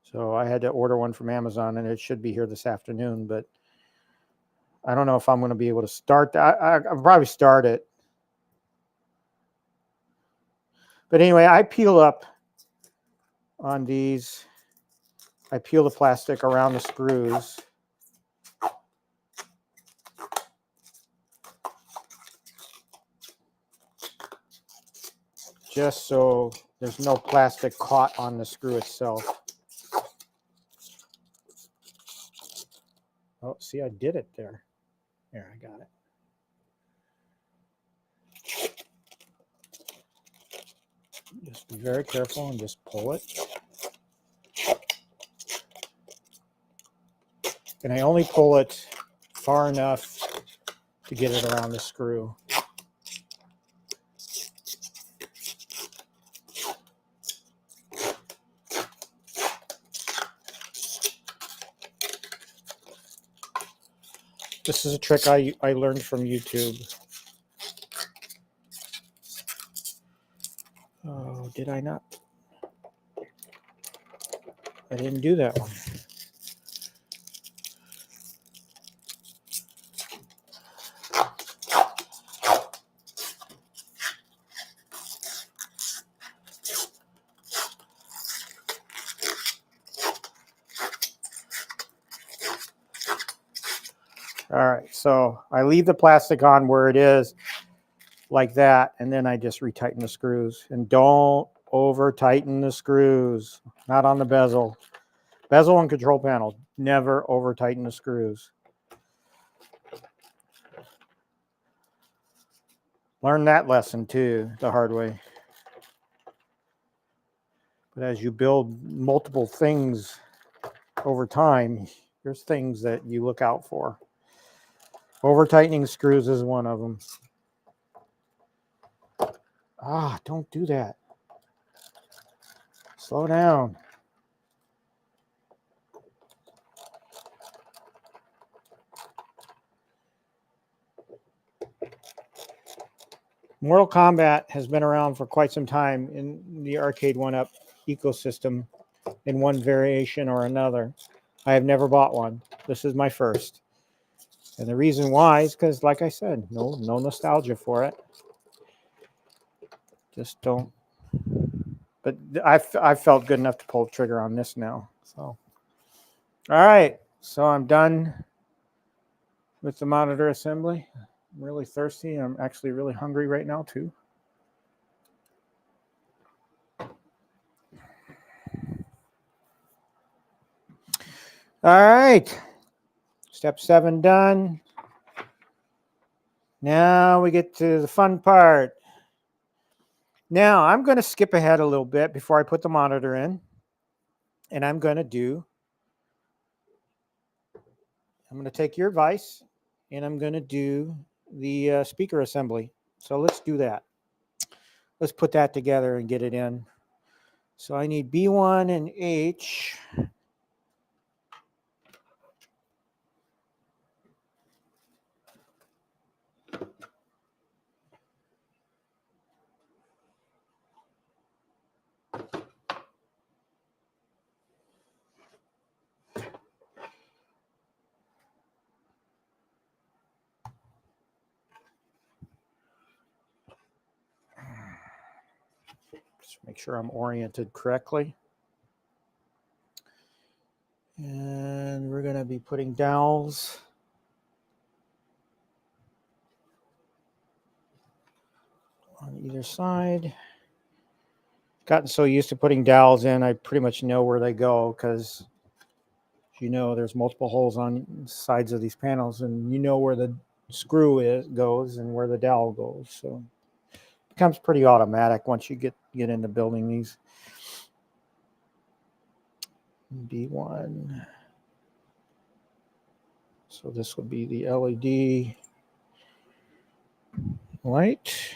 So I had to order one from Amazon, and it should be here this afternoon. But I don't know if I'm going to be able to start that. I'll probably start it. But anyway, I peel up on these. I peel the plastic around the screws. Just so there's no plastic caught on the screw itself. Oh, see, I did it there. There, I got it. Just be very careful and just pull it. And I only pull it far enough to get it around the screw. This is a trick I learned from YouTube. Oh, did I not? I didn't do that one. All right, so I leave the plastic on where it is like that, and then I just retighten the screws. And don't over tighten the screws, not on the bezel. Bezel and control panel, never over tighten the screws. Learn that lesson too, the hard way. But as you build multiple things over time, there's things that you look out for. Over tightening screws is one of them. Ah, don't do that. Slow down. Mortal Kombat has been around for quite some time in the arcade one-up ecosystem in one variation or another. I have never bought one. This is my first. And the reason why is because, like I said, no nostalgia for it. Just don't. But I've felt good enough to pull the trigger on this now. So, all right. So I'm done with the monitor assembly. I'm really thirsty. I'm actually really hungry right now too. All right. Step 7 done. Now we get to the fun part. Now I'm going to skip ahead a little bit before I put the monitor in. And I'm going to take your advice and I'm going to do the speaker assembly. So let's do that. Let's put that together and get it in. So I need B1 and H. Just make sure I'm oriented correctly. And we're going to be putting dowels on either side. Gotten so used to putting dowels in, I pretty much know where they go because you know there's multiple holes on sides of these panels, and you know where the screw goes and where the dowel goes. So it becomes pretty automatic once you get into building these. B1. So this would be the LED light,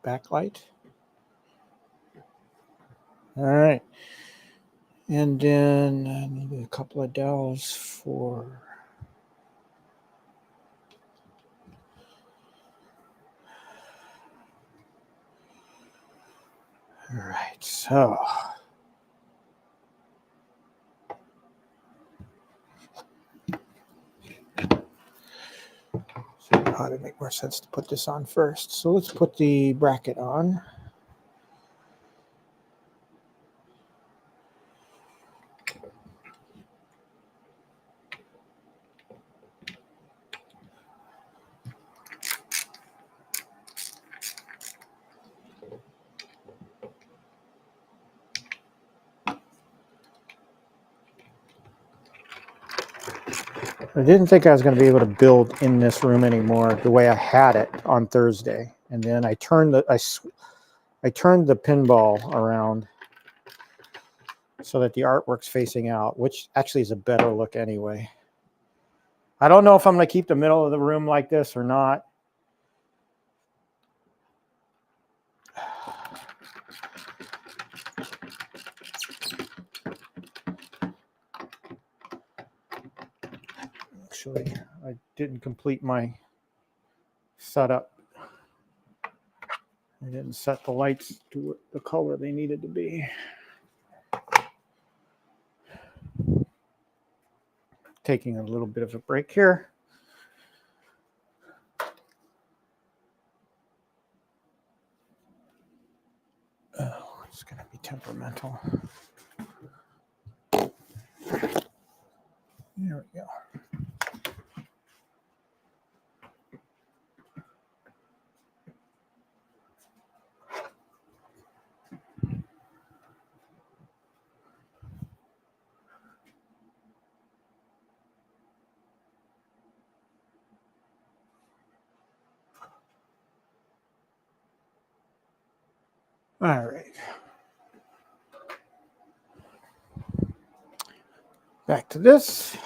backlight. All right. And then I need a couple of dowels for all right, so how to make more sense to put this on first. So let's put the bracket on. I didn't think I was going to be able to build in this room anymore the way I had it on Thursday. And then I turned the pinball around so that the artwork's facing out, which actually is a better look anyway. I don't know if I'm going to keep the middle of the room like this or not. Actually, I didn't complete my setup. I didn't set the lights to the color they needed to be. Taking a little bit of a break here. Oh, it's going to be temperamental. There we go. All right. Back to this.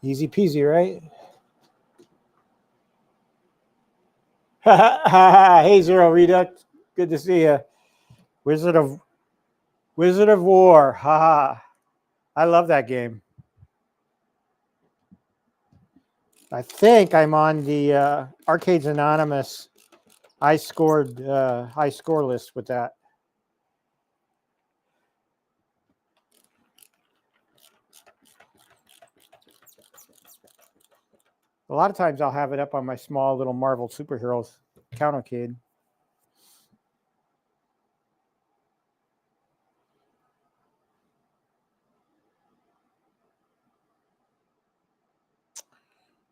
Easy peasy, right? Hey, Zero Redux. Good to see you. Wizard of War. Haha. I love that game. I think I'm on the Arcades Anonymous high score list with that. A lot of times I'll have it up on my small little Marvel Superheroes Countercade.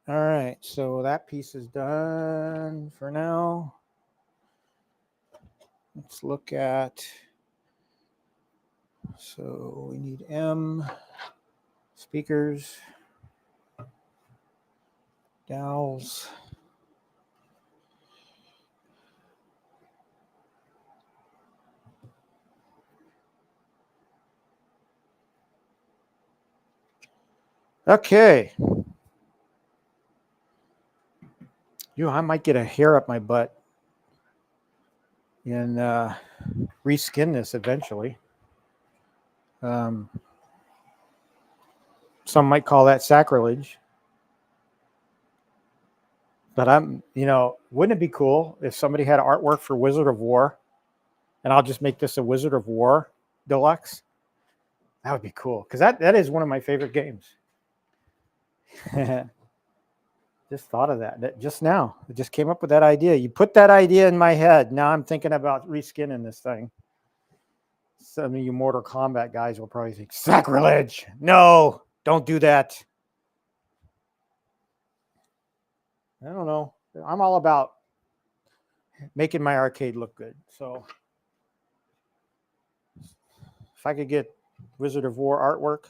All right, so that piece is done for now. Let's look at, so we need M, speakers, dowels. Okay. I might get a hair up my butt and reskin this eventually. Some might call that sacrilege. But wouldn't it be cool if somebody had artwork for Wizard of War and I'll just make this a Wizard of War Deluxe? That would be cool because that is one of my favorite games. Just thought of that just now. I just came up with that idea. You put that idea in my head. Now I'm thinking about reskinning this thing. Some of you Mortal Kombat guys will probably think, sacrilege. No, don't do that. I don't know. I'm all about making my arcade look good. So if I could get Wizard of War artwork,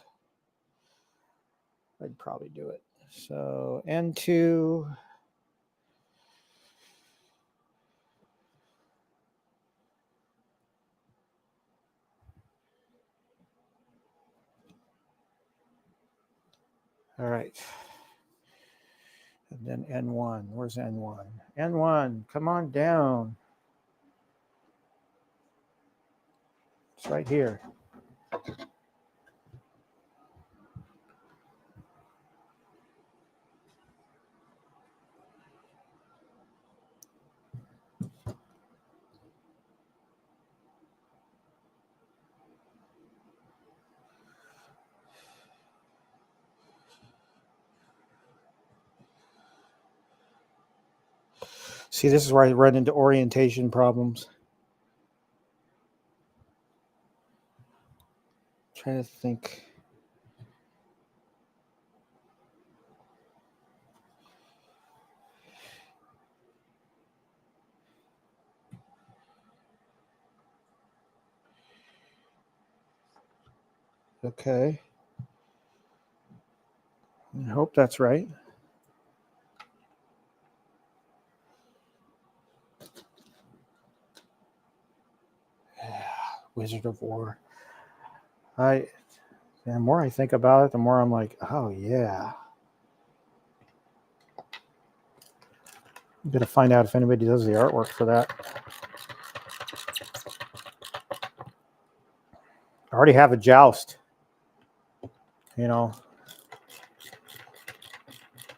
I'd probably do it. So N2. All right. And then N1. Where's N1? N1, come on down. It's right here. See, this is where I run into orientation problems. I'm trying to think. Okay. I hope that's right. Wizard of War. The more I think about it, the more I'm like, oh yeah. I'm gonna find out if anybody does the artwork for that. I already have a joust.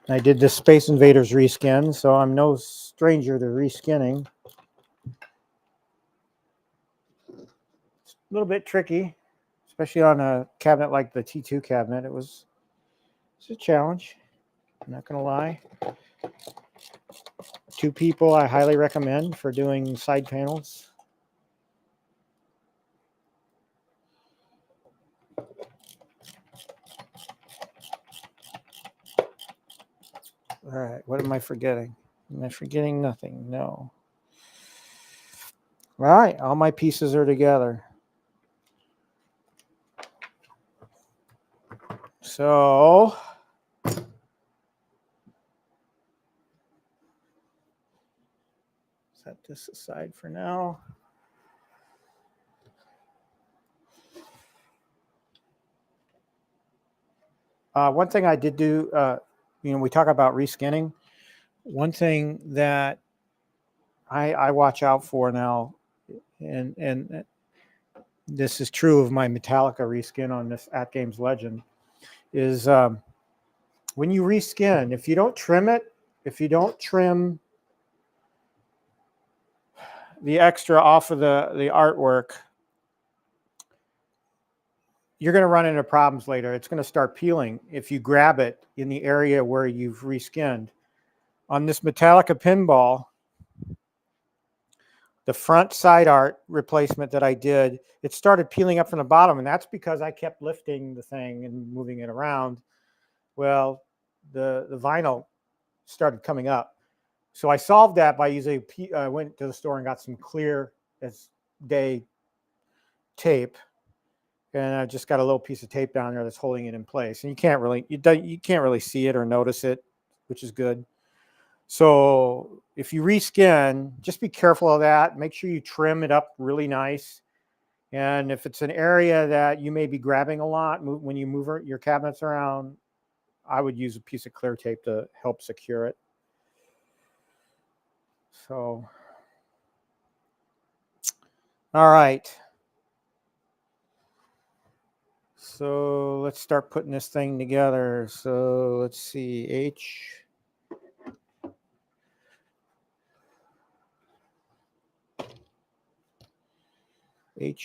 I did this Space Invaders reskin, so I'm no stranger to reskinning. It's a little bit tricky, especially on a cabinet like the T2 cabinet. It's a challenge. I'm not gonna lie. 2 people I highly recommend for doing side panels. All right, what am I forgetting? Am I forgetting nothing? No. All right, all my pieces are together. So set this aside for now. One thing I did do, we talk about reskinning. One thing that I watch out for now, and this is true of my Metallica reskin on this AtGames Legend, is when you reskin, if you don't trim it, if you don't trim the extra off of the artwork, you're going to run into problems later. It's going to start peeling if you grab it in the area where you've reskinned. On this Metallica pinball, the front side art replacement that I did, it started peeling up from the bottom, and that's because I kept lifting the thing and moving it around. Well, the vinyl started coming up. So I solved that by using, I went to the store and got some clear as day tape, and I just got a little piece of tape down there that's holding it in place. And you can't really see it or notice it, which is good. So if you reskin, just be careful of that. Make sure you trim it up really nice. And if it's an area that you may be grabbing a lot when you move your cabinets around, I would use a piece of clear tape to help secure it. So, all right. So let's start putting this thing together. So let's see, H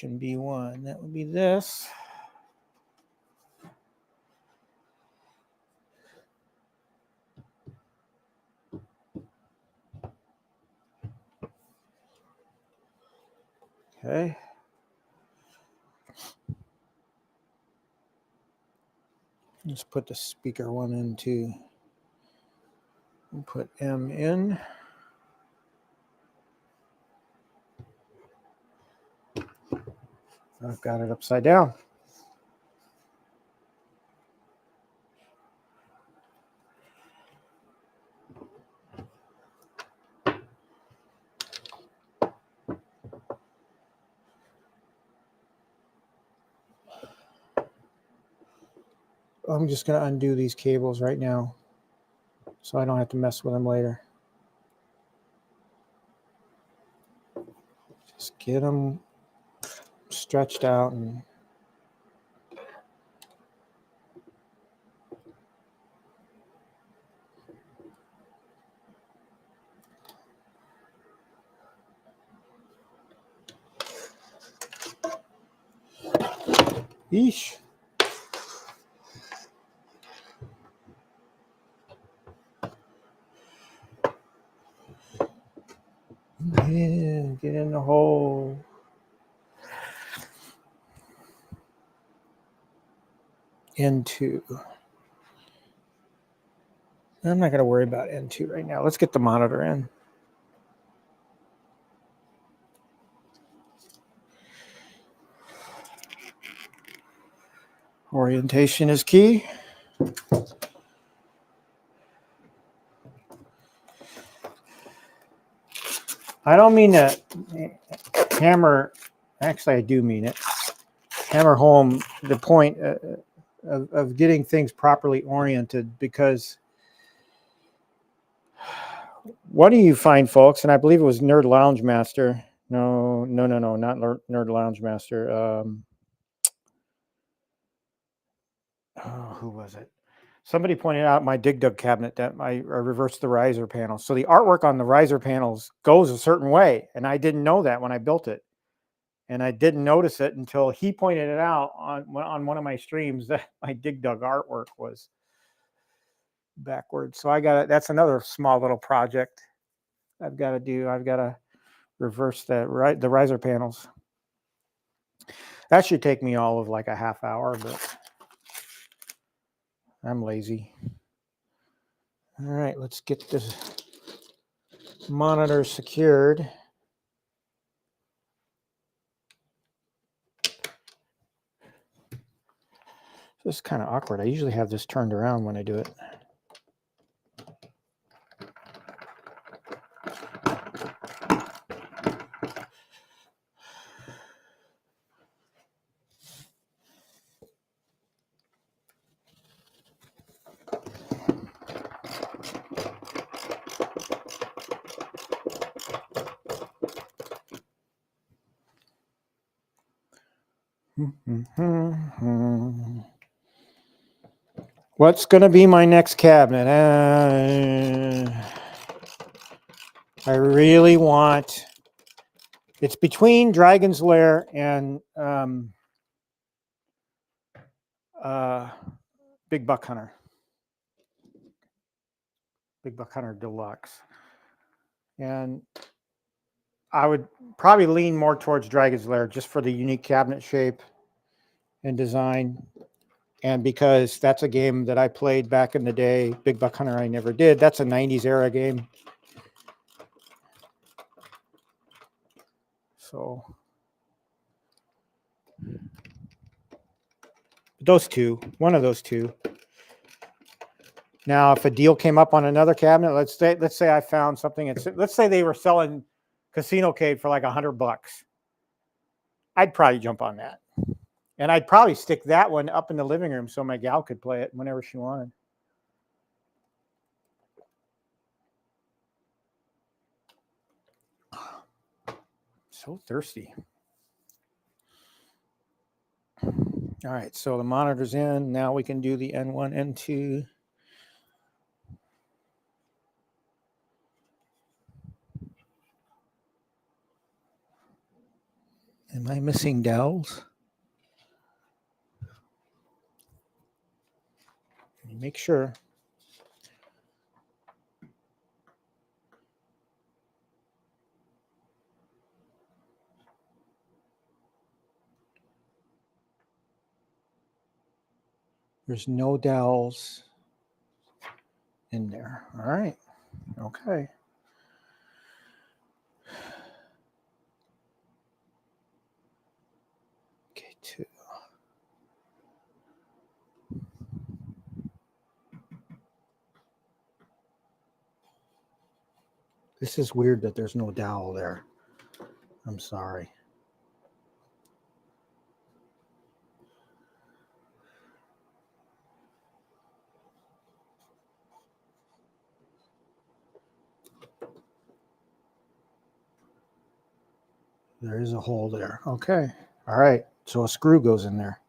and B1, that would be this. Okay. Let's put the speaker one into, we'll put M in. I've got it upside down. I'm just going to undo these cables right now so I don't have to mess with them later. Just get them stretched out and yeesh. Yeah, get in the hole. N2. I'm not going to worry about N2 right now. Let's get the monitor in. Orientation is key. I don't mean to hammer, actually I do mean it, hammer home the point of getting things properly oriented, because what do you find, folks, and I believe it was Nerd Lounge Master, no, not Nerd Lounge Master, who was it? Somebody pointed out my Dig Dug cabinet that I reversed the riser panel. So the artwork on the riser panels goes a certain way, and I didn't know that when I built it. And I didn't notice it until he pointed it out on one of my streams that my Dig Dug artwork was backwards. So I got that's another small little project I've got to do. I've got to reverse the riser panels. That should take me all of like a half hour, but I'm lazy. All right, let's get this monitor secured. This is kind of awkward. I usually have this turned around when I do it. What's going to be my next cabinet? I really want... It's between Dragon's Lair and Big Buck Hunter. Big Buck Hunter Deluxe. And I would probably lean more towards Dragon's Lair just for the unique cabinet shape and design. And because that's a game that I played back in the day. Big Buck Hunter I never did. That's a 90s era game. So those two, one of those two. Now, if a deal came up on another cabinet, let's say I found something. Let's say they were selling Casino Cade for like $100. I'd probably jump on that. And I'd probably stick that one up in the living room so my gal could play it whenever she wanted. So thirsty. All right, so the monitor's in. Now we can do the N1, N2. Am I missing dowels? Make sure. There's no dowels in there. All right. Okay. Okay, 2. This is weird that there's no dowel there. I'm sorry. There is a hole there. Okay. All right. So a screw goes in there.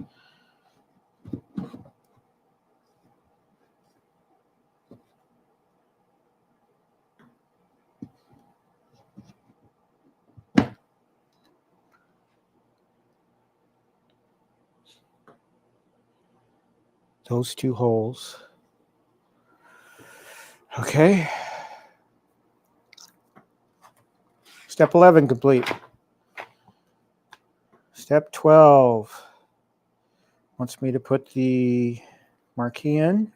Those 2 holes. Okay. Step 11 complete. Step 12 wants me to put the marquee in.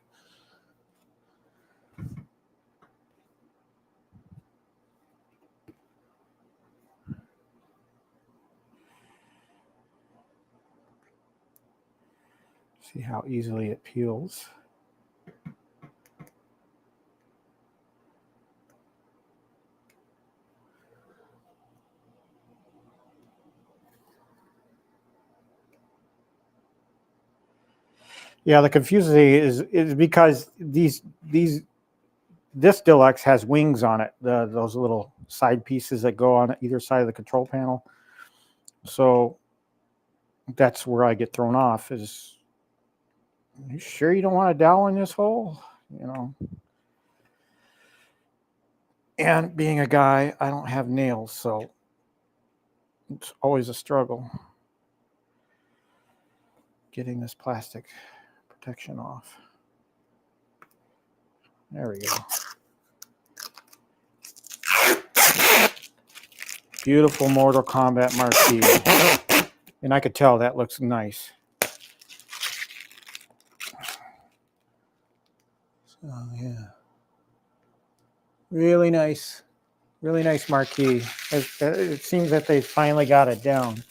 See how easily it peels. Yeah, the confusing thing is because this Deluxe has wings on it, those little side pieces that go on either side of the control panel. So that's where I get thrown off. Is, you sure you don't want a dowel in this hole? You know. And being a guy, I don't have nails, so it's always a struggle getting this plastic protection off. There we go. Beautiful Mortal Kombat marquee. And I could tell that looks nice. So, yeah. Really nice marquee. It seems that they finally got it down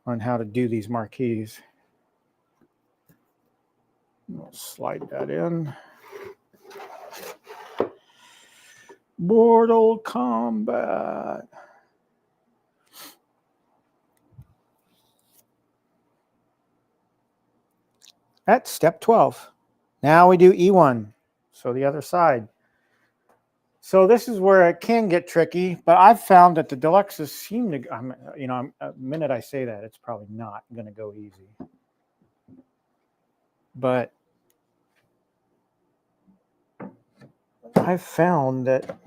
on how to do these marquees. I'll slide that in. Mortal Kombat. That's step 12. Now we do E1. So the other side. So this is where it can get tricky, but I've found that the deluxes seem to, a minute I say that, it's probably not going to go easy. But I've found that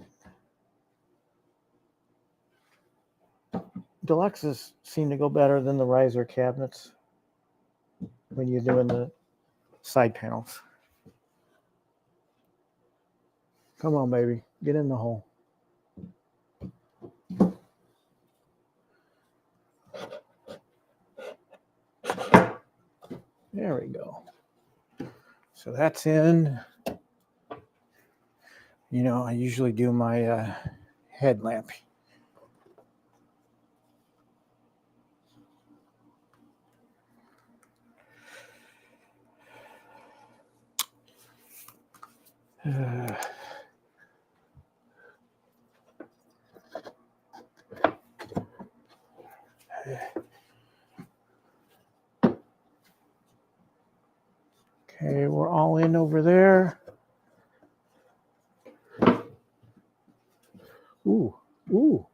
deluxes seem to go better than the riser cabinets when you're doing the side panels. Come on, baby, get in the hole. There we go. So that's in. You know, I usually do my headlamp. Okay, we're all in over there. Ooh, ooh.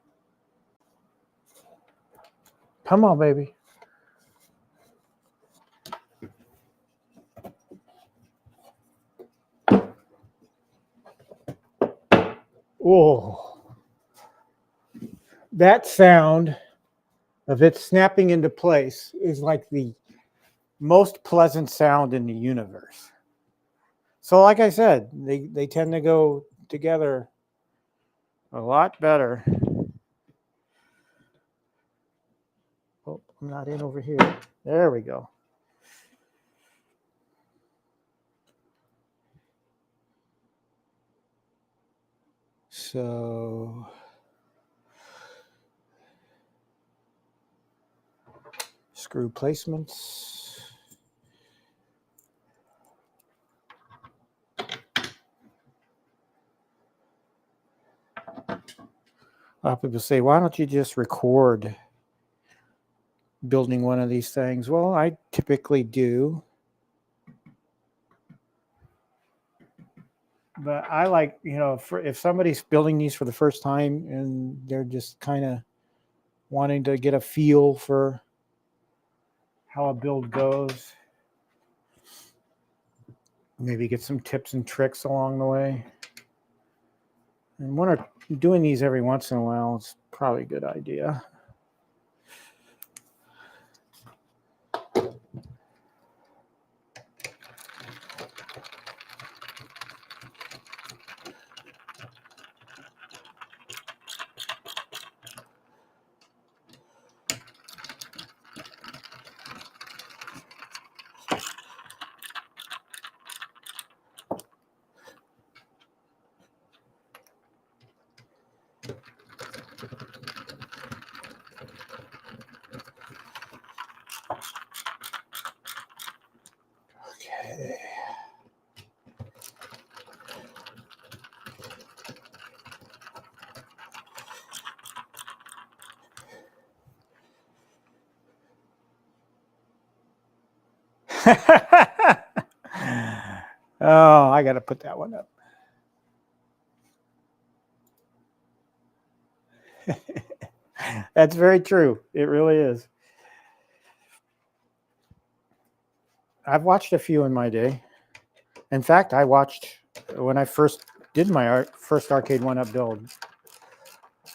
Come on, baby. Oh, that sound of it snapping into place is like the most pleasant sound in the universe. So like I said, they tend to go together a lot better. Oh, I'm not in over here. There we go. So screw placements. A lot of people say, why don't you just record building one of these things? Well, I typically do. But I like, if somebody's building these for the first time and they're just kind of wanting to get a feel for how a build goes, maybe get some tips and tricks along the way. And doing these every once in a while is probably a good idea. Okay. Oh, I got to put that one up. That's very true. It really is. I've watched a few in my day. In fact, I watched when I first did my first arcade one-up build.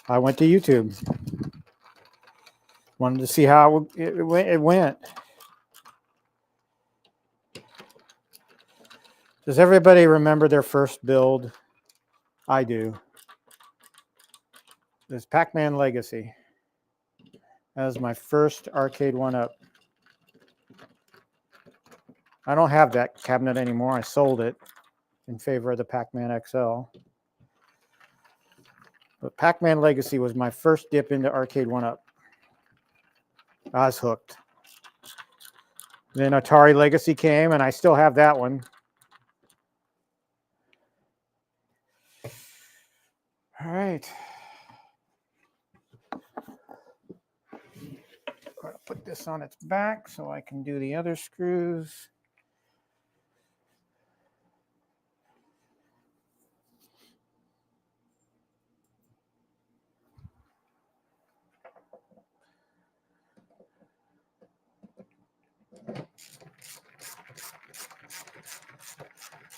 I went to YouTube. Wanted to see how it went. Does everybody remember their first build? I do. This Pac-Man Legacy. That was my first arcade one-up. I don't have that cabinet anymore. I sold it in favor of the Pac-Man XL. But Pac-Man Legacy was my first dip into arcade one-up. I was hooked. Then Atari Legacy came, and I still have that one. All right. I'm going to put this on its back so I can do the other screws.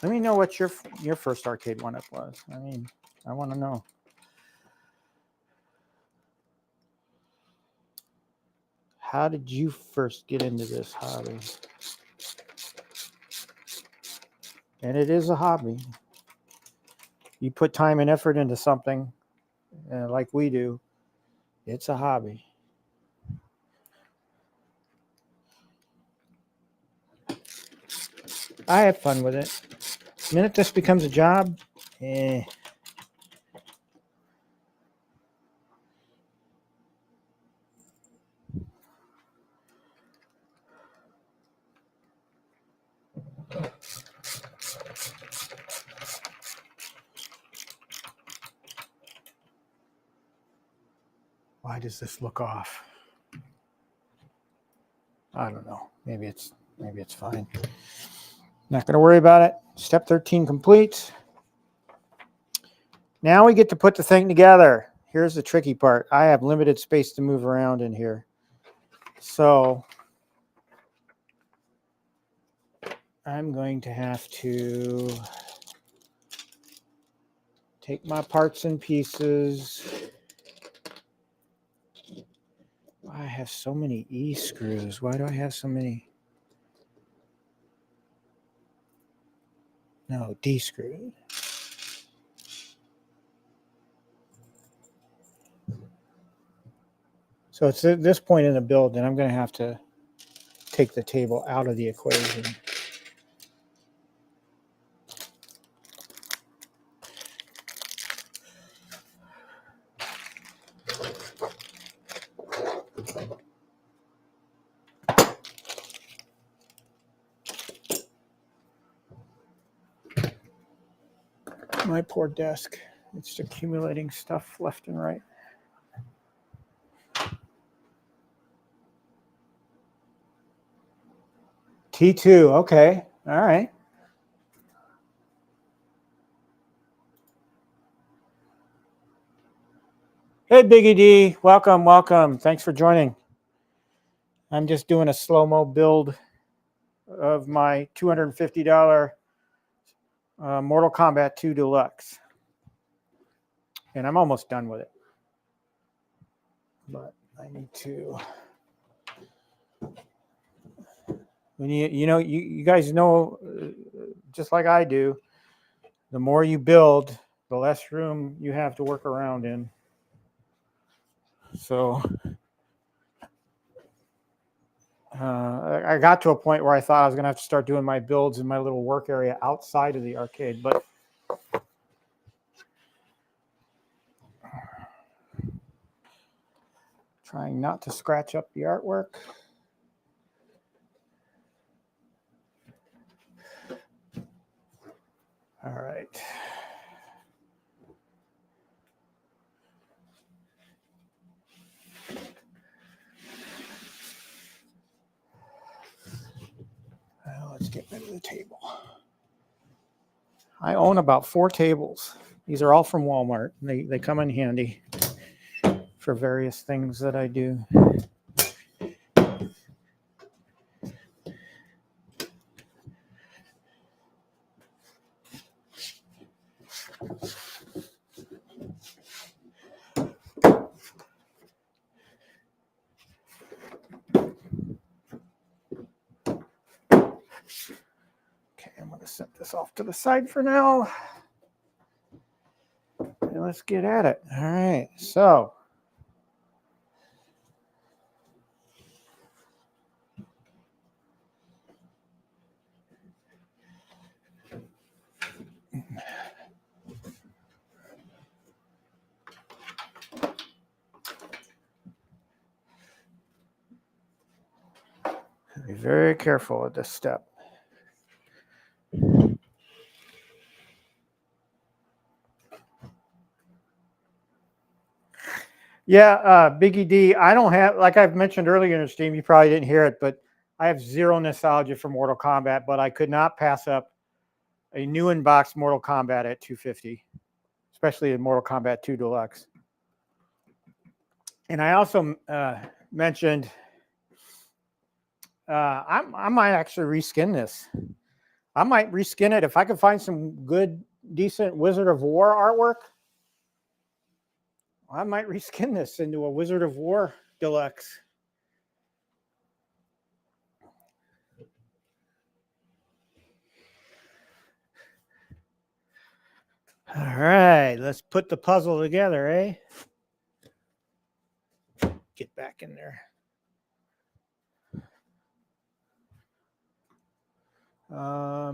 Let me know what your first arcade one-up was. I mean, I want to know. How did you first get into this hobby? And it is a hobby. You put time and effort into something like we do, it's a hobby. I have fun with it. The minute this becomes a job, Why does this look off? I don't know. Maybe it's fine. Not going to worry about it. Step 13 complete. Now we get to put the thing together. Here's the tricky part. I have limited space to move around in here. So I'm going to have to take my parts and pieces. I have so many E screws. Why do I have so many? No, D screws. So it's at this point in the build that I'm going to have to take the table out of the equation. My poor desk. It's accumulating stuff left and right. T2, okay. All right. Hey, Biggie D. Welcome, welcome. Thanks for joining. I'm just doing a slow-mo build of my $250 Mortal Kombat 2 Deluxe. And I'm almost done with it. But I need to... You guys know, just like I do, the more you build, the less room you have to work around in. So I got to a point where I thought I was going to have to start doing my builds in my little work area outside of the arcade, but trying not to scratch up the artwork. All right. Well, let's get rid of the table. I own about 4 tables. These are all from Walmart. They come in handy for various things that I do. I'm going to set this off to the side for now. And let's get at it. All right. So be very careful at this step. Yeah, Biggie D, I don't have, like I've mentioned earlier in the stream, you probably didn't hear it, but I have zero nostalgia for Mortal Kombat, but I could not pass up a new in-box Mortal Kombat at $250, especially in Mortal Kombat 2 Deluxe. And I also mentioned I might actually reskin this. I might reskin it if I could find some good, decent Wizard of War artwork. I might reskin this into a Wizard of War Deluxe. All right, let's put the puzzle together, eh? Get back in there.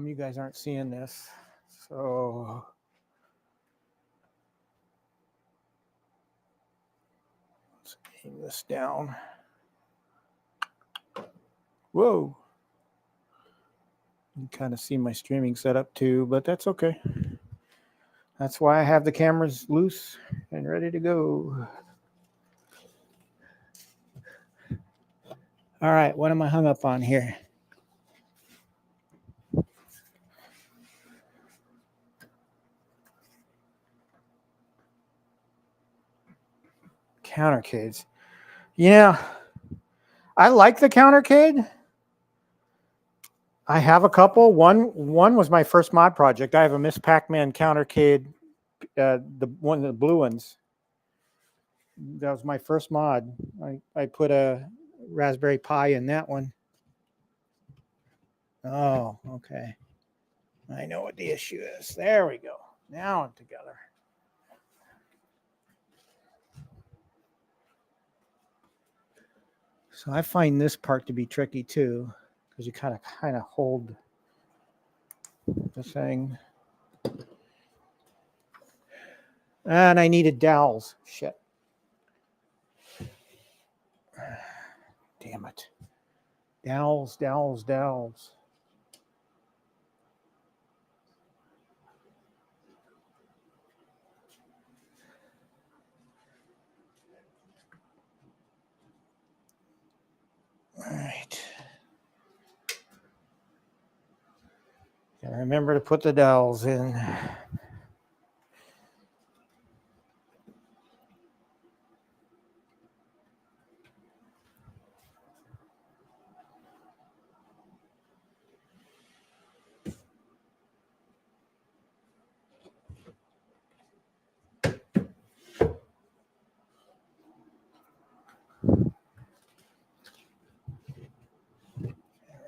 You guys aren't seeing this, so let's aim this down. Whoa. You can kind of see my streaming setup too, but that's okay. That's why I have the cameras loose and ready to go. All right, what am I hung up on here? Countercades. Yeah, I like the countercade. I have a couple. One was my first mod project. I have a Miss Pac-Man countercade, the one of the blue ones. That was my first mod. I put a Raspberry Pi in that one. Oh, okay. I know what the issue is. There we go. Now I'm together. So I find this part to be tricky too, because you kind of hold the thing. And I needed dowels. Shit. Damn it. Dowels, dowels, dowels. All right. Gotta remember to put the dowels in.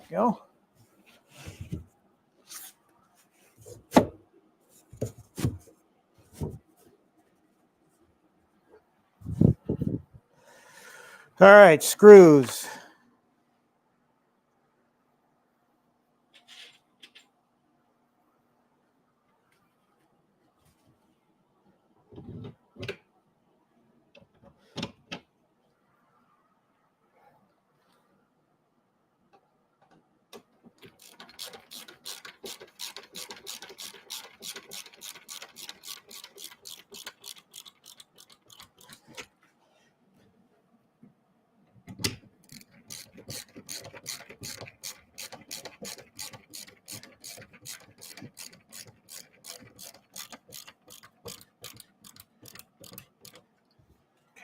Go. All right, screws.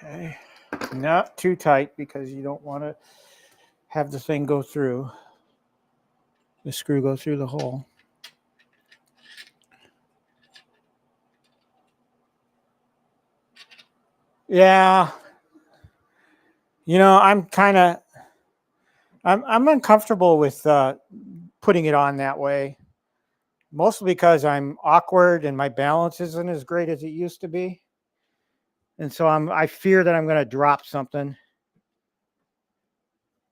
Okay, not too tight because you don't want to have the thing go through, the screw go through the hole. Yeah, you know, I'm uncomfortable with putting it on that way, mostly because I'm awkward and my balance isn't as great as it used to be, and so I fear that I'm going to drop something.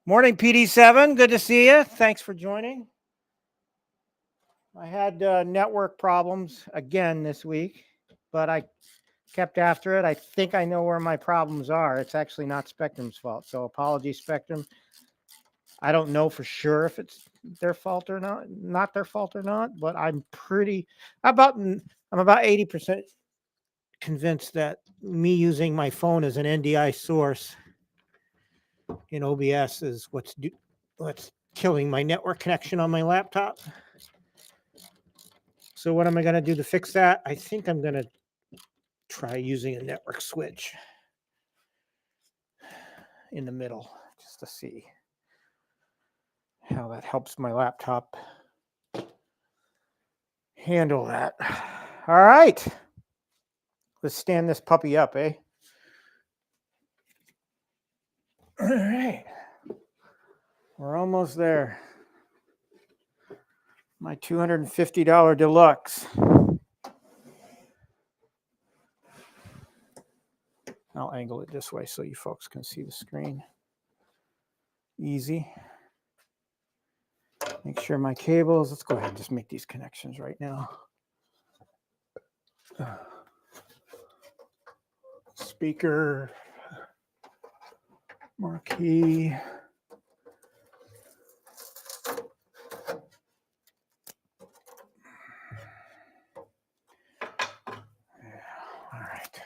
Morning, PD7. Good to see you. Thanks for joining. I had network problems again this week, but I kept after it. I think I know where my problems are. It's actually not Spectrum's fault. So apologies, Spectrum. I don't know for sure if it's their fault or not their fault or not, but I'm about 80% convinced that me using my phone as an NDI source in OBS is what's killing my network connection on my laptop. So what am I going to do to fix that? I think I'm going to try using a network switch in the middle just to see how that helps my laptop. handle that. All right. Let's stand this puppy up, eh? All right. We're almost there. My $250 deluxe. I'll angle it this way so you folks can see the screen. Easy. Make sure my cables, let's go ahead and just make these connections right now. Speaker, marquee. All right.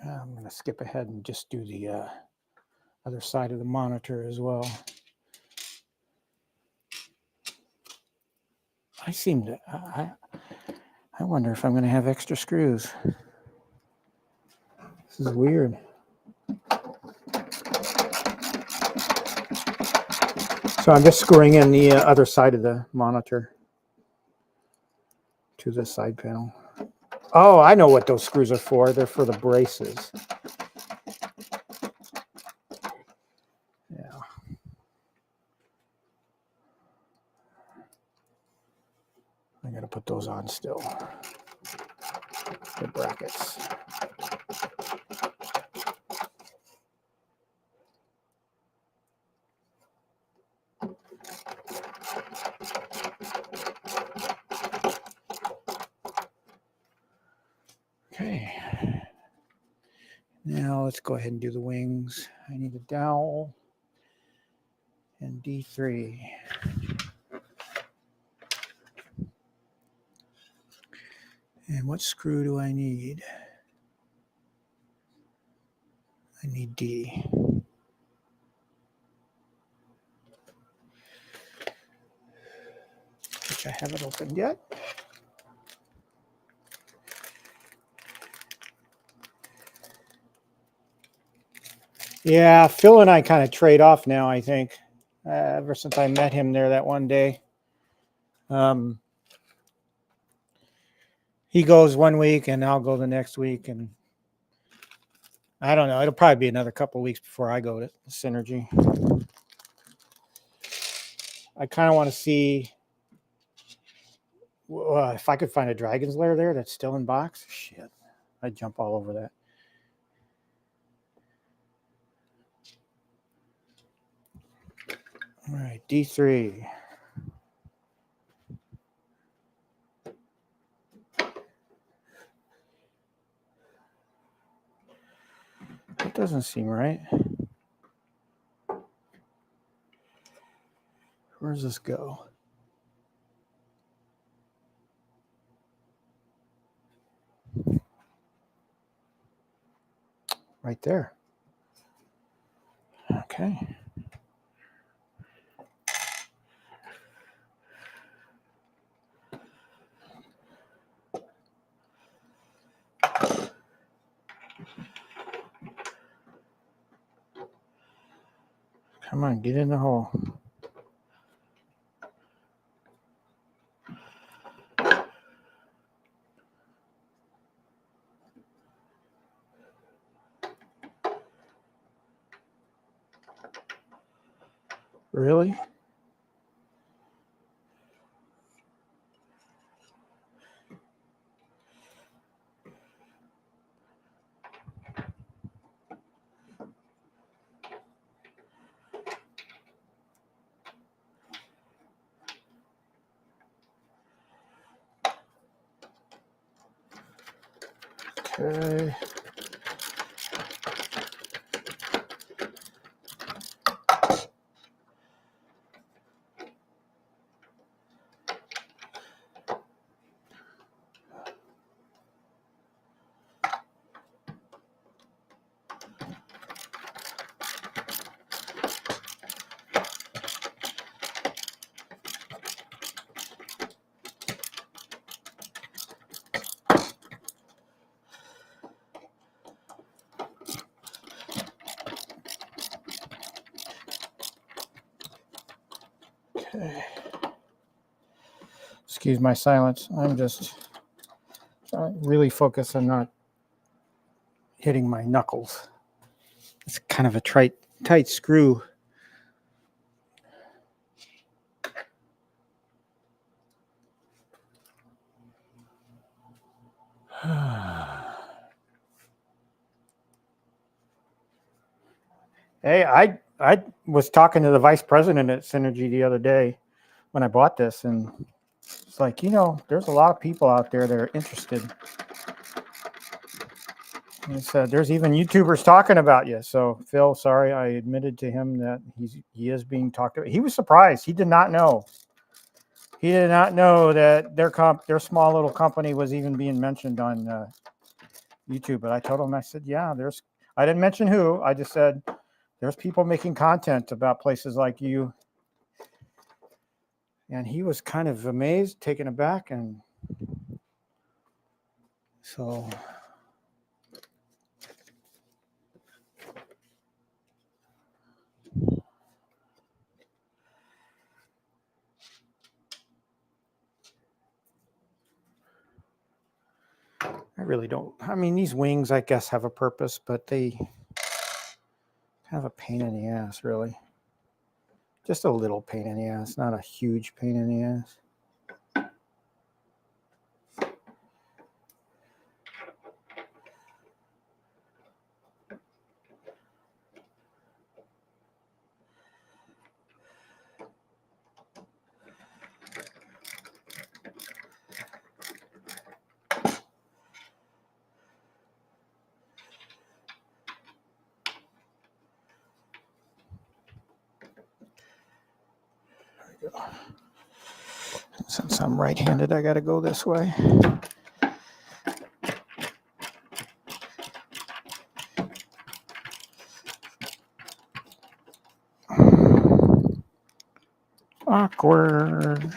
I'm going to skip ahead and just do the other side of the monitor as well. I wonder if I'm going to have extra screws. This is weird. So I'm just screwing in the other side of the monitor to the side panel. Oh, I know what those screws are for. They're for the braces. Yeah. I got to put those on still. The brackets. Okay. Now let's go ahead and do the wings. I need a dowel and D3. And what screw do I need? I need D. Which I haven't opened yet. Yeah, Phil and I kind of trade off now, I think. Ever since I met him there that one day. He goes one week and I'll go the next week. And I don't know. It'll probably be another couple of weeks before I go to Synergy. I kind of want to see if I could find a Dragon's Lair there that's still in box. Shit, I'd jump all over that. All right, D3. That doesn't seem right. Where does this go? Right there. Okay. Come on, get in the hole. Really? Okay. Okay. Excuse my silence. I'm just really focused on not hitting my knuckles. It's kind of a tight screw. Hey, I was talking to the vice president at Synergy the other day when I bought this, and it's like, there's a lot of people out there that are interested. And he said, there's even YouTubers talking about you. So, Phil, sorry, I admitted to him that he is being talked about. He was surprised. He did not know. He did not know that their small little company was even being mentioned on YouTube. But I told him, I said, yeah, I didn't mention who. I just said, there's people making content about places like you. And he was kind of amazed, taken aback. And so I really don't. I mean, these wings, I guess, have a purpose, but they have a pain in the ass, really. Just a little pain in the ass, not a huge pain in the ass. Since I'm right-handed, I got to go this way. Awkward.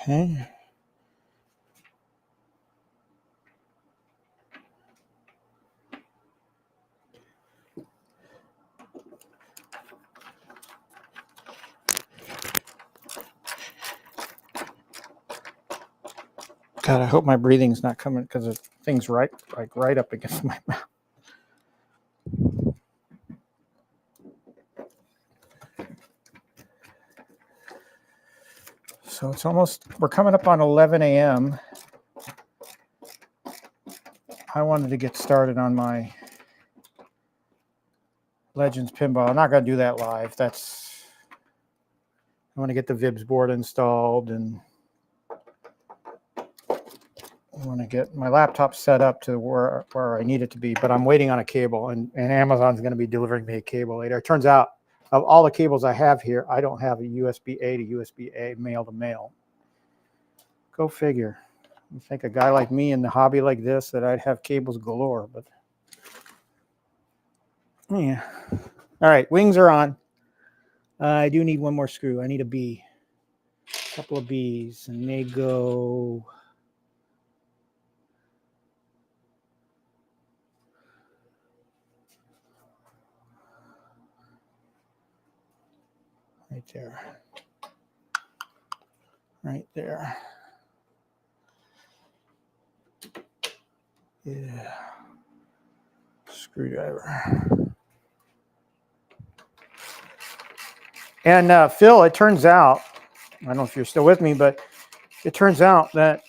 Okay. God, I hope my breathing's not coming because the thing's right up against my mouth. So we're coming up on 11 a.m. I wanted to get started on my Legends Pinball. I'm not going to do that live. I want to get the Vibs board installed, and I want to get my laptop set up to where I need it to be, but I'm waiting on a cable, and Amazon's going to be delivering me a cable later. It turns out, of all the cables I have here, I don't have a USB-A to USB-A, male to male. Go figure. You think a guy like me in the hobby like this, that I'd have cables galore, but yeah. All right, wings are on. I do need one more screw. I need a B. A couple of Bs, and they go... right there. Right there. Yeah. Screwdriver. And Phil, it turns out, I don't know if you're still with me, but it turns out that,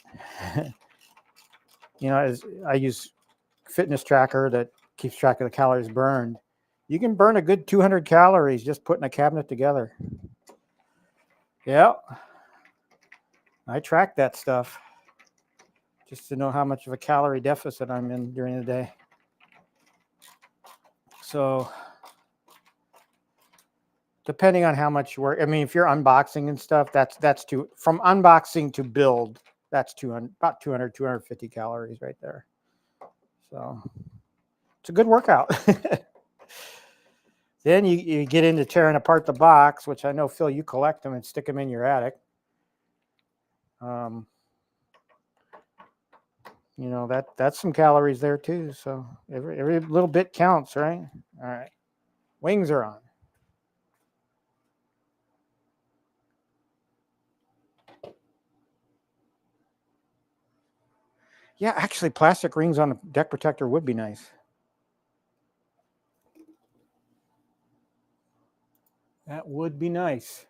as I use fitness tracker that keeps track of the calories burned, you can burn a good 200 calories just putting a cabinet together. Yeah. I track that stuff just to know how much of a calorie deficit I'm in during the day. So depending on how much work, I mean, if you're unboxing and stuff, that's from unboxing to build, that's about 200, 250 calories right there. So it's a good workout. Then you get into tearing apart the box, which I know, Phil, you collect them and stick them in your attic. You know, that's some calories there too. So every little bit counts, right? All right. Wings are on. Yeah, actually, plastic rings on a deck protector would be nice. That would be nice.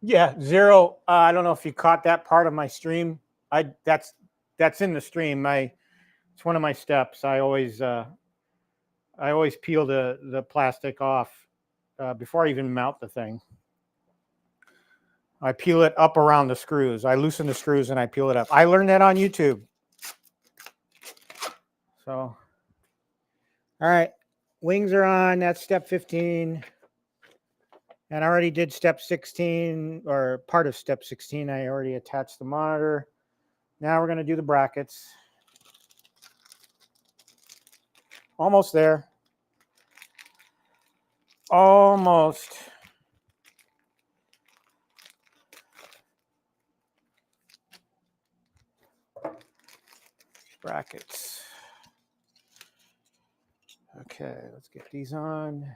Yeah, zero. I don't know if you caught that part of my stream. That's in the stream. It's one of my steps. I always peel the plastic off before I even mount the thing. I peel it up around the screws. I loosen the screws and I peel it up. I learned that on YouTube. So, all right, wings are on. That's step 15. And I already did step 16, or part of step 16. I already attached the monitor. Now we're going to do the brackets. Almost there. Almost. Brackets. Okay, let's get these on.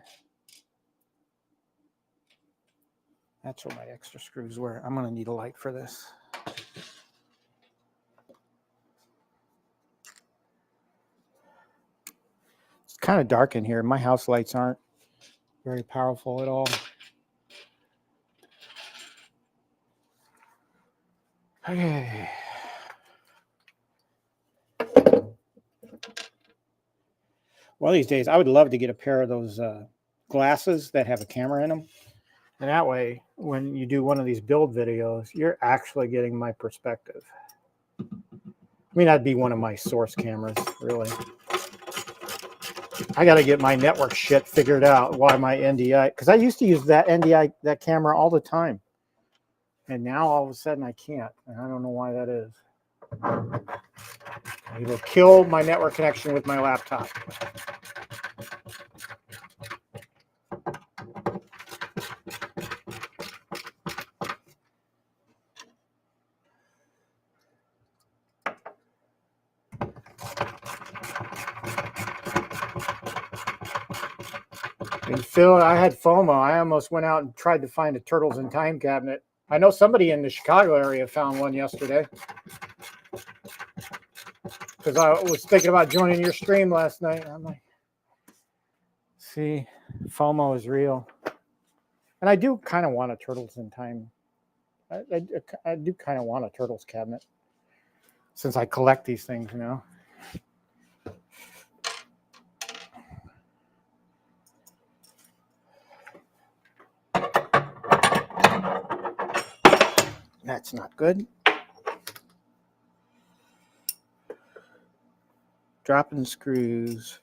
That's where my extra screws were. I'm going to need a light for this. It's kind of dark in here. My house lights aren't very powerful at all. Okay. One of these days, I would love to get a pair of those glasses that have a camera in them. And that way, when you do one of these build videos, you're actually getting my perspective. I mean, that'd be one of my source cameras, really. I got to get my network shit figured out. Why my NDI? Because I used to use that NDI, that camera all the time. And now all of a sudden I can't. And I don't know why that is. It'll kill my network connection with my laptop. And Phil, I had FOMO. I almost went out and tried to find a Turtles in Time cabinet. I know somebody in the Chicago area found one yesterday. Because I was thinking about joining your stream last night. I'm like, see, FOMO is real. And I do kind of want a Turtles in Time. I do kind of want a Turtles cabinet. Since I collect these things, you know. That's not good. Dropping screws.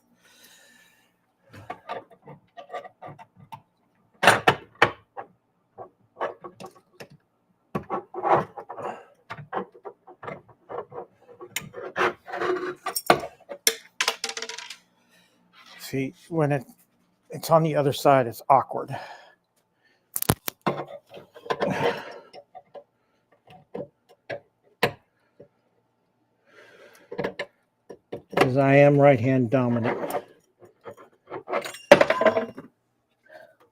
See, when it's on the other side, it's awkward. Because I am right-hand dominant.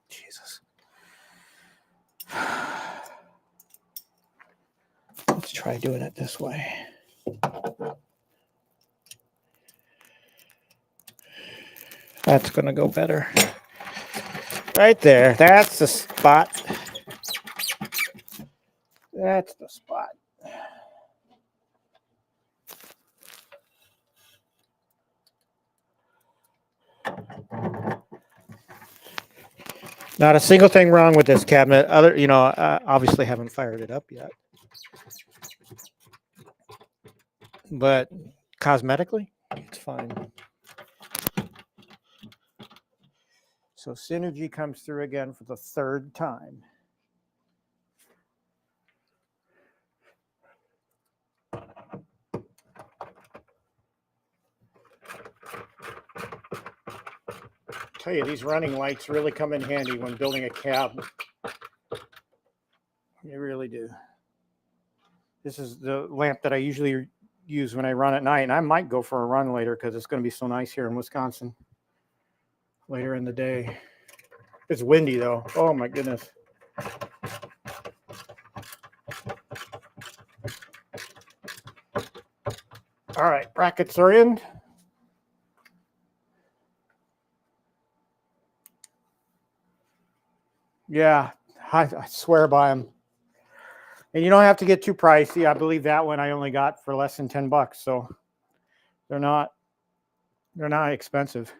Jesus. Let's try doing it this way. That's going to go better. Right there. That's the spot. That's the spot. Not a single thing wrong with this cabinet. Obviously haven't fired it up yet. But cosmetically, it's fine. So Synergy comes through again for the third time. tell you, these running lights really come in handy when building a cab. They really do. This is the lamp that I usually use when I run at night, and I might go for a run later because it's going to be so nice here in Wisconsin later in the day. It's windy though. Oh my goodness. All right, brackets are in. Yeah, I swear by them. And you don't have to get too pricey. I believe that one I only got for less than $10, so they're not expensive.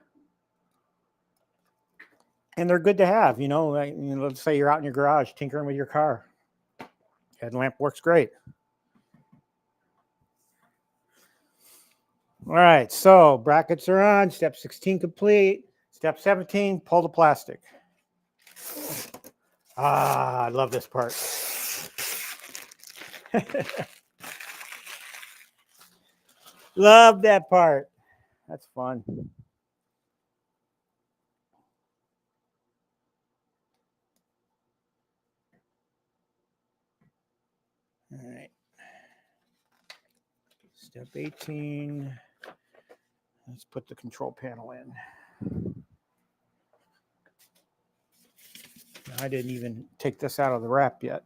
And they're good to have, you know, like, you know, let's say you're out in your garage tinkering with your car. Headlamp works great. All right, so brackets are on, step 16 complete. Step 17, pull the plastic. Ah, I love this part. Love that part. That's fun. All right. Step 18. Let's put the control panel in. I didn't even take this out of the wrap yet.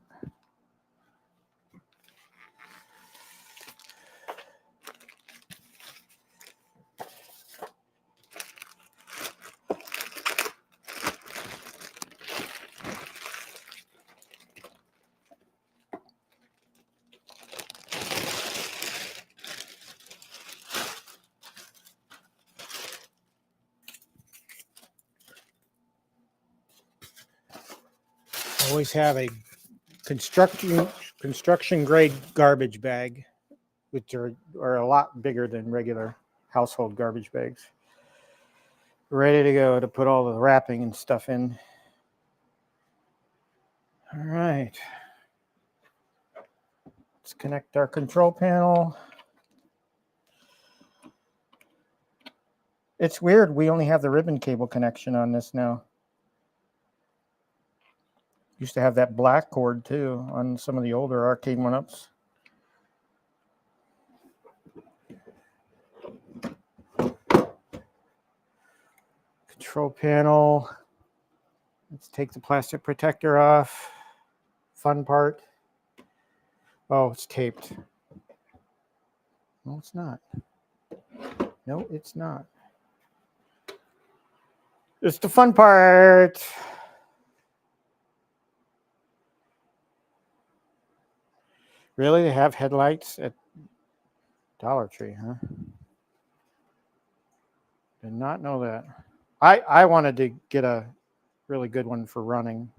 Always have a construction grade garbage bag, which are a lot bigger than regular household garbage bags. Ready to go to put all the wrapping and stuff in. All right. Let's connect our control panel. It's weird. We only have the ribbon cable connection on this now. Used to have that black cord too on some of the older arcade one-ups. Control panel. Let's take the plastic protector off. Fun part. Oh, it's taped. No, it's not. No, it's not. It's the fun part. Really? They have headlights at Dollar Tree, huh? Did not know that. I wanted to get a really good one for running.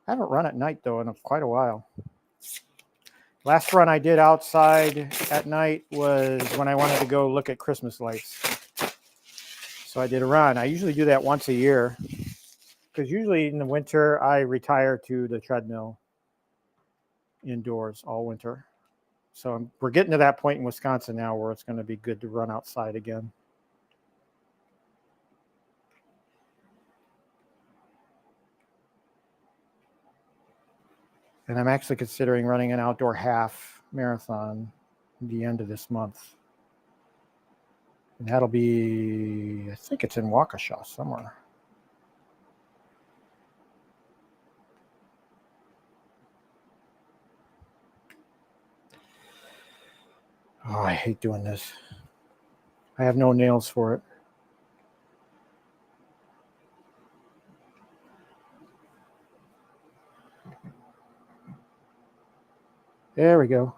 I haven't run at night, though, in quite a while. Last run I did outside at night was when I wanted to go look at Christmas lights. So I did a run. I usually do that once a year because usually in the winter I retire to the treadmill indoors all winter. So we're getting to that point in Wisconsin now where it's going to be good to run outside again. And I'm actually considering running an outdoor half marathon at the end of this month. And that'll be, I think it's in Waukesha somewhere. Oh, I hate doing this. I have no nails for it. There we go.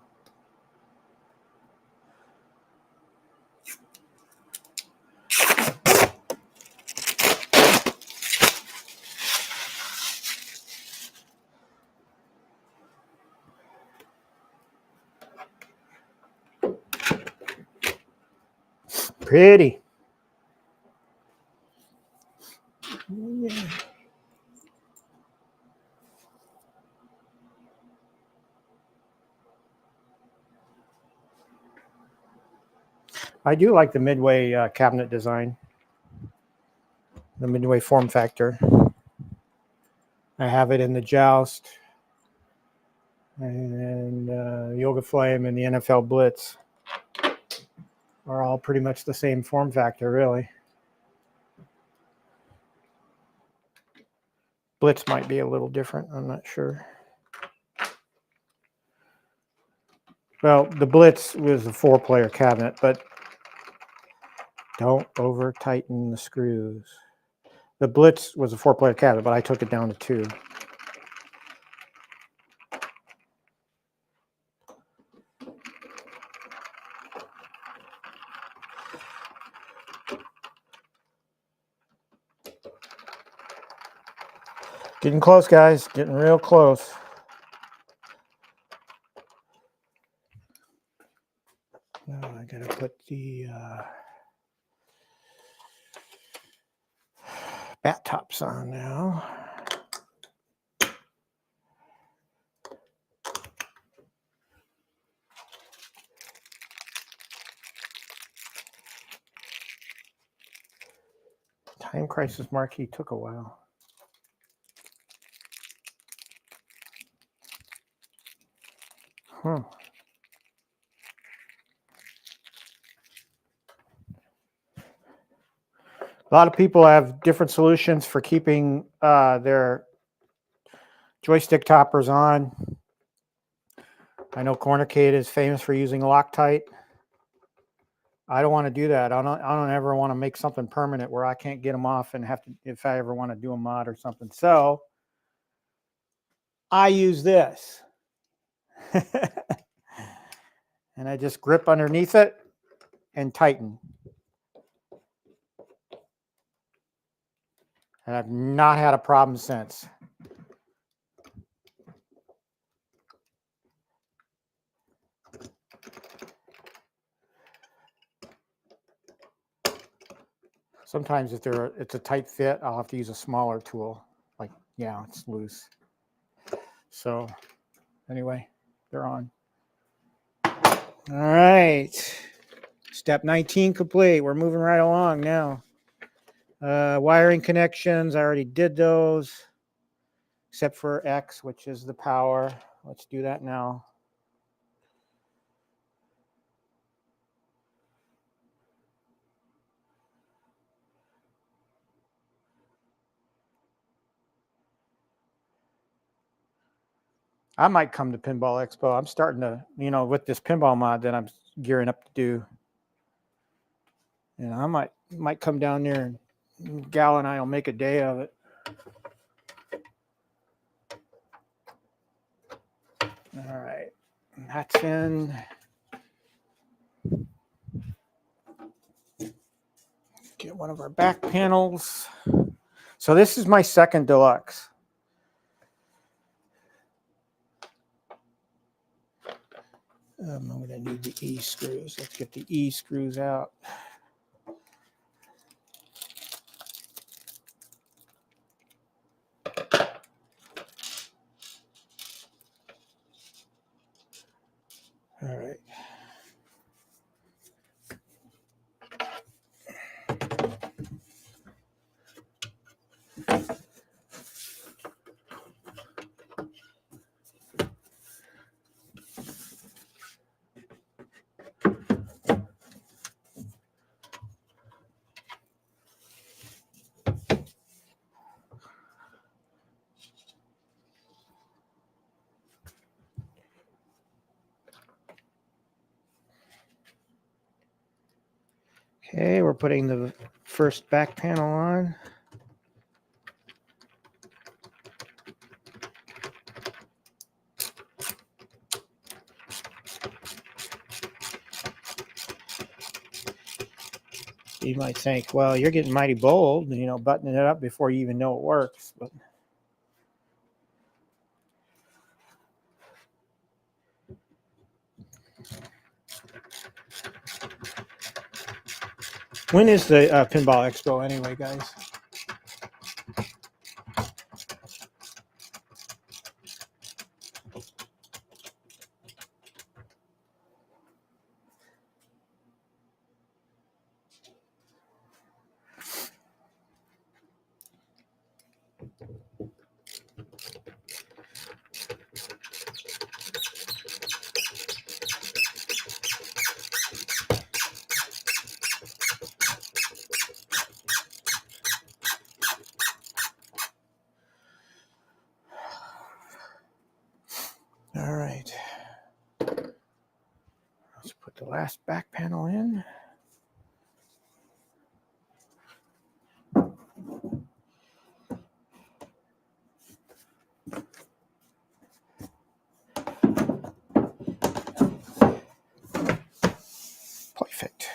Pretty. Yeah. I do like the Midway cabinet design. the Midway form factor. I have it in the Joust and Yoga Flame and the NFL Blitz are all pretty much the same form factor, really. Blitz might be a little different. I'm not sure. Well, the Blitz was a 4-player cabinet, but don't over tighten the screws. The Blitz was a 4-player cabinet, but I took it down to 2. Getting close, guys. Getting real close. Now I gotta put the bat tops on now. Time Crisis Marquee took a while. A lot of people have different solutions for keeping their joystick toppers on. I know Quarterdeck is famous for using Loctite. I don't want to do that. I don't ever want to make something permanent where I can't get them off and have to, if I ever want to do a mod or something. So I use this. And I just grip underneath it and tighten. And I've not had a problem since. Sometimes if it's a tight fit, I'll have to use a smaller tool. Like, yeah, it's loose. So anyway, they're on. All right. Step 19 complete. We're moving right along now. Wiring connections, I already did those. Except for X, which is the power. Let's do that now. I might come to Pinball Expo. I'm starting to, with this pinball mod that I'm gearing up to do. And I might come down there and Gal and I will make a day of it. All right. That's in. Get one of our back panels. So this is my second Deluxe. I'm going to need the E screws. Let's get the E screws out. All right. Okay, we're putting the first back panel on. You might think, well, you're getting mighty bold, buttoning it up before you even know it works. But when is the Pinball Expo anyway, guys? All right. Let's put the last back panel in. Perfect.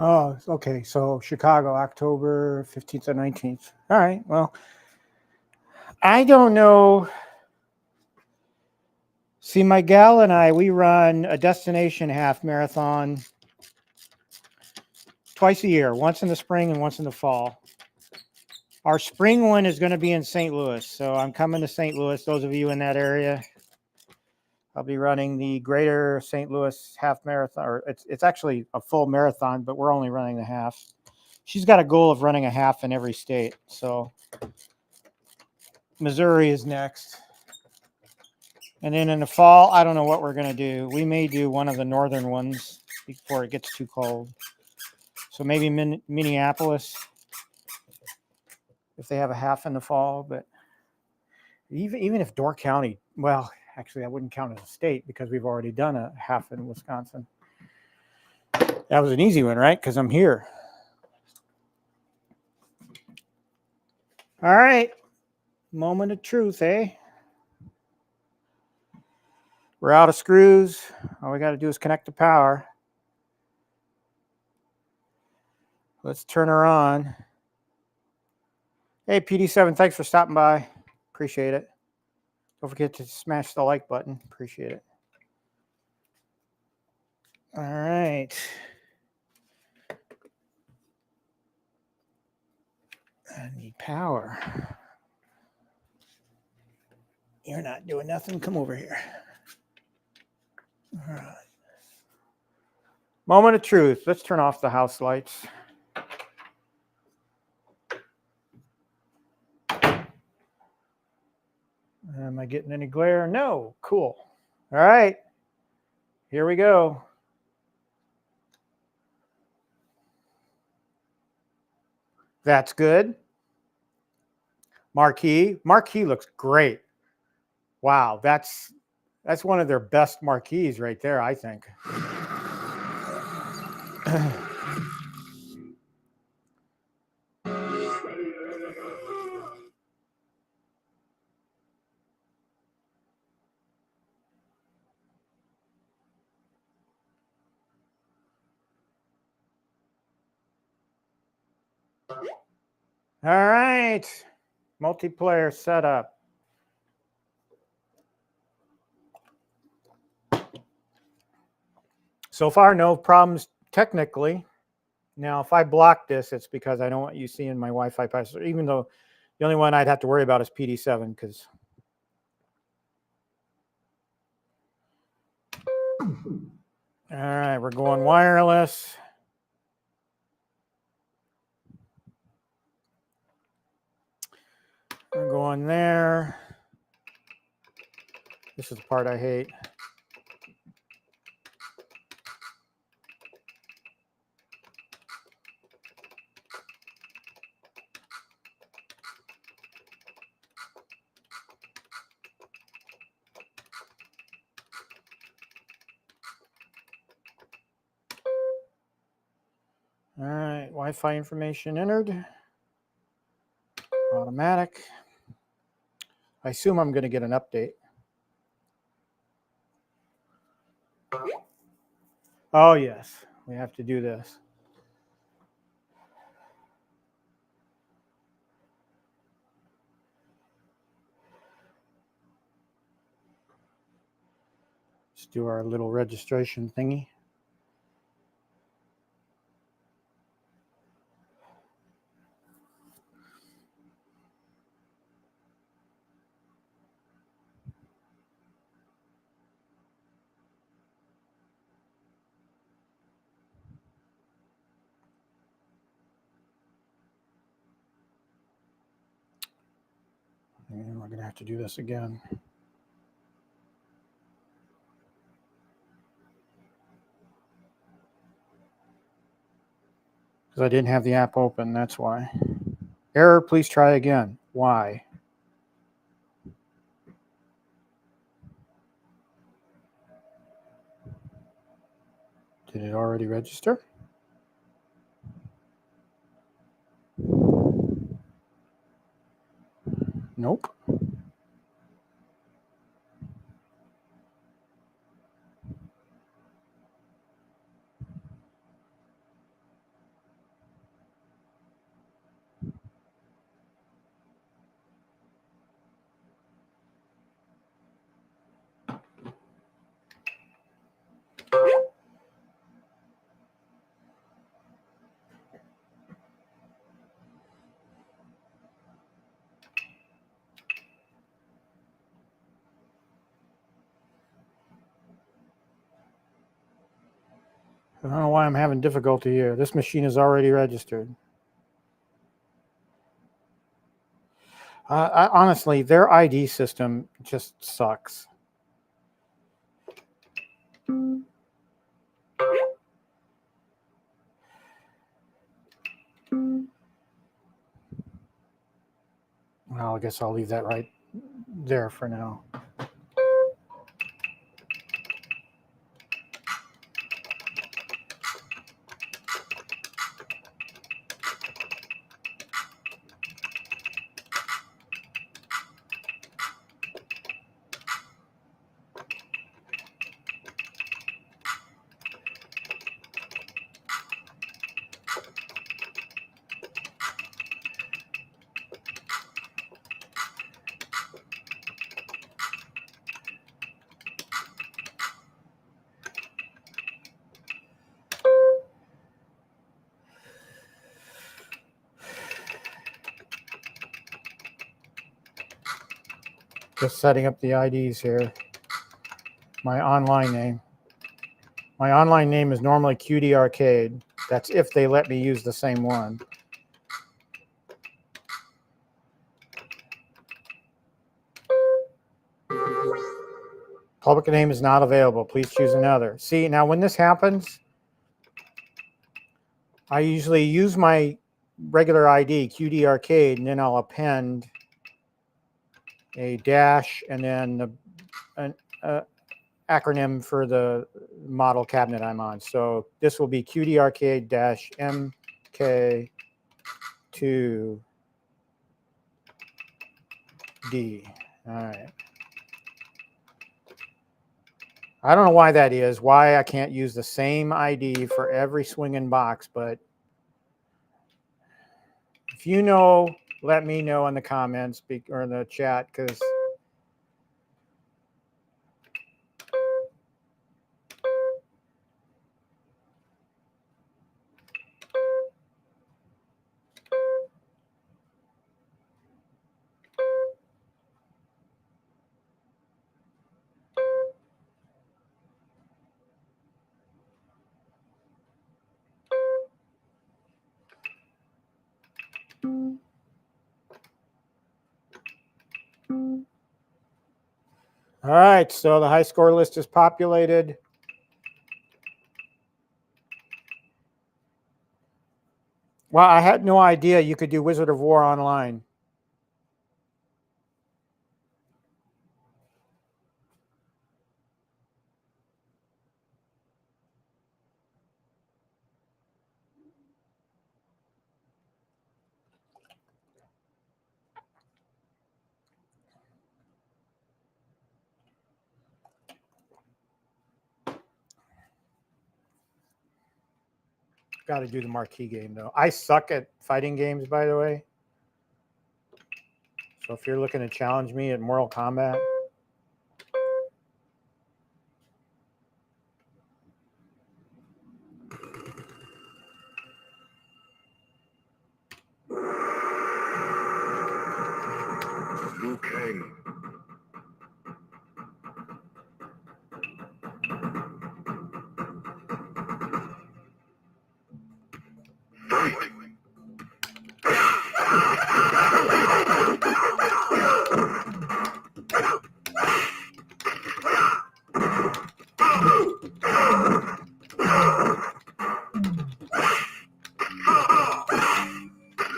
Oh, okay. So Chicago, October 15th and 19th. All right. Well, I don't know. See, my gal and I, we run a destination half marathon twice a year, once in the spring and once in the fall. Our spring one is going to be in St. Louis. So I'm coming to St. Louis. Those of you in that area, I'll be running the Greater St. Louis half marathon. Or it's actually a full marathon, but we're only running the half. She's got a goal of running a half in every state. So Missouri is next. And then in the fall, I don't know what we're going to do. We may do one of the northern ones before it gets too cold. So maybe Minneapolis, if they have a half in the fall. But even if Door County, well, actually, I wouldn't count as a state because we've already done a half in Wisconsin. That was an easy one, right? Because I'm here. All right. Moment of truth, eh? We're out of screws. All we got to do is connect the power. Let's turn her on. Hey, PD7, thanks for stopping by. Appreciate it. Don't forget to smash the like button. Appreciate it. All right. I need power. You're not doing nothing. Come over here. All right. Moment of truth. Let's turn off the house lights. Am I getting any glare? No. Cool. All right. Here we go. That's good. Marquee. Marquee looks great. Wow. That's one of their best marquees right there, I think. All right. Multiplayer setup. So far, no problems technically. Now, if I block this, it's because I don't want you seeing my Wi-Fi password, even though the only one I'd have to worry about is PD7 because all right, we're going wireless. We're going there. This is the part I hate. All right, Wi-Fi information entered. Automatic. I assume I'm going to get an update. Oh, yes. We have to do this. do our little registration thingy. And we're going to have to do this again. Because I didn't have the app open, that's why. Error, please try again. Why? Did it already register? Nope. I don't know why I'm having difficulty here. This machine is already registered. Honestly, their ID system just sucks. Well, I guess I'll leave that right there for now. Just setting up the IDs here. My online name. My online name is normally QD Arcade. That's if they let me use the same one. Public name is not available. Please choose another. See, now when this happens, I usually use my regular ID, QD Arcade, and then I'll append a dash and then an acronym for the model cabinet I'm on. So this will be QD Arcade dash MK2D. All right. I don't know why that is, why I can't use the same ID for every swinging box, but if you know, let me know in the comments or in the chat, because all right, so the high score list is populated. Well, I had no idea you could do Wizard of War online. Got to do the marquee game, though. I suck at fighting games, by the way. So if you're looking to challenge me at Mortal Kombat, Okay. Fight.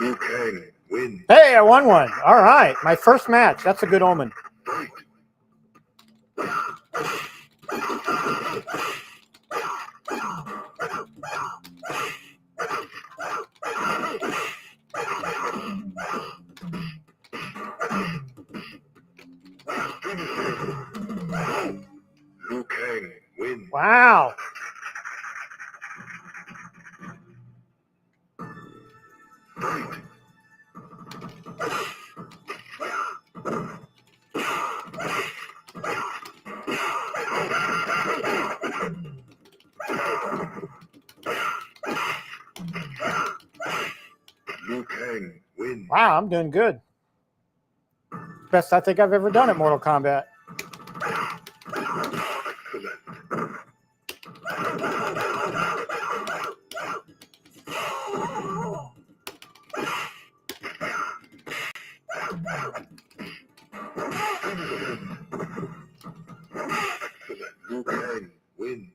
Okay. Win. Hey, I won one. All right. My first match. That's a good omen. Fight. Okay. Win. Wow. Fight. Okay. Win. Wow, I'm doing good. Best I think I've ever done at Mortal Kombat. Okay. Wins.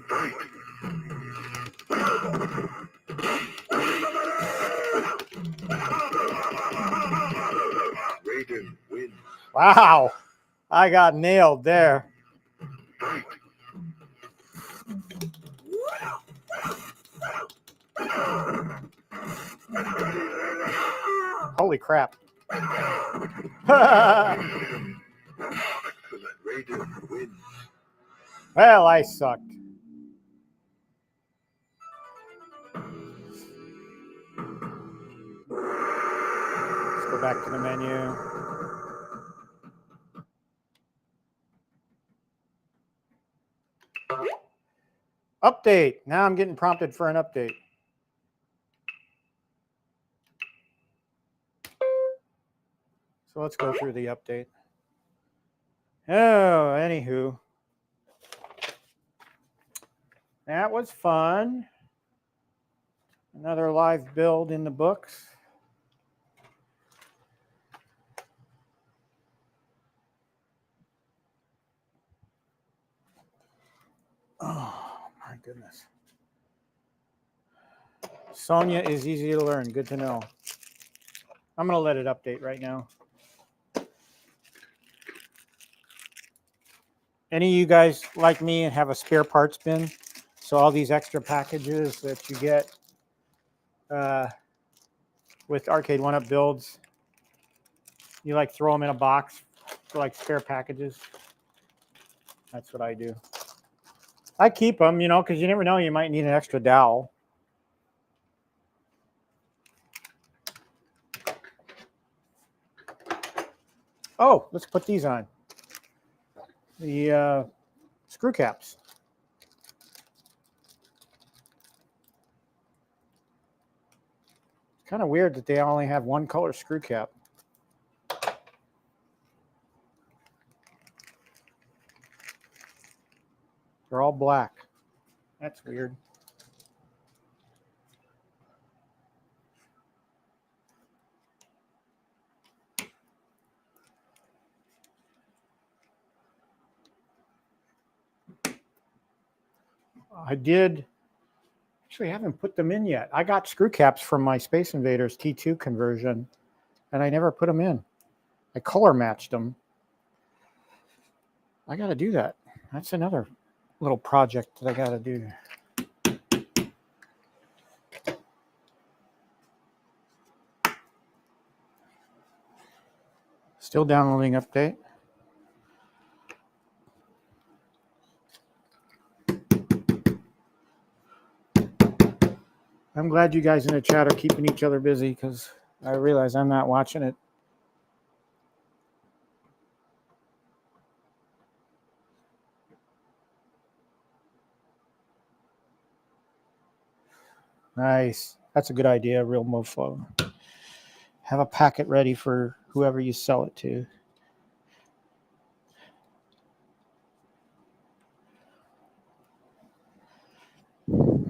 Fight. Raiden wins. Wow. I got nailed there. Fight. Holy crap. Raiden wins. Well, I sucked. Let's go back to the menu. Update. Now I'm getting prompted for an update. So let's go through the update. Oh, anywho. That was fun. Another live build in the books. Oh, my goodness. Sonya is easy to learn. Good to know. I'm going to let it update right now. Any of you guys like me and have a spare parts bin? So all these extra packages that you get with Arcade 1-Up builds, you like throw them in a box for like spare packages. That's what I do. I keep them, you know, because you never know, you might need an extra dowel. Oh, let's put these on. The screw caps. Kind of weird that they only have one color screw cap. They're all black. That's weird. Actually, I haven't put them in yet. I got screw caps from my Space Invaders T2 conversion, and I never put them in. I color matched them. I got to do that. That's another little project that I got to do. Still downloading update. I'm glad you guys in the chat are keeping each other busy because I realize I'm not watching it. Nice. That's a good idea, real MoFlo. Have a packet ready for whoever you sell it to. Boy,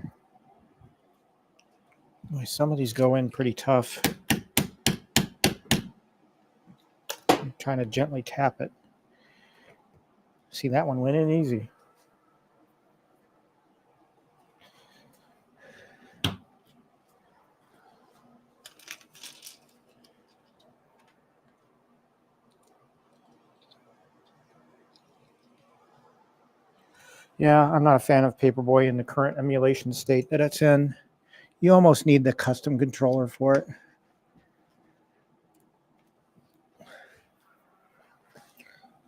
some of these go in pretty tough. I'm trying to gently tap it. See, that one went in easy. Yeah, I'm not a fan of Paperboy in the current emulation state that it's in. You almost need the custom controller for it.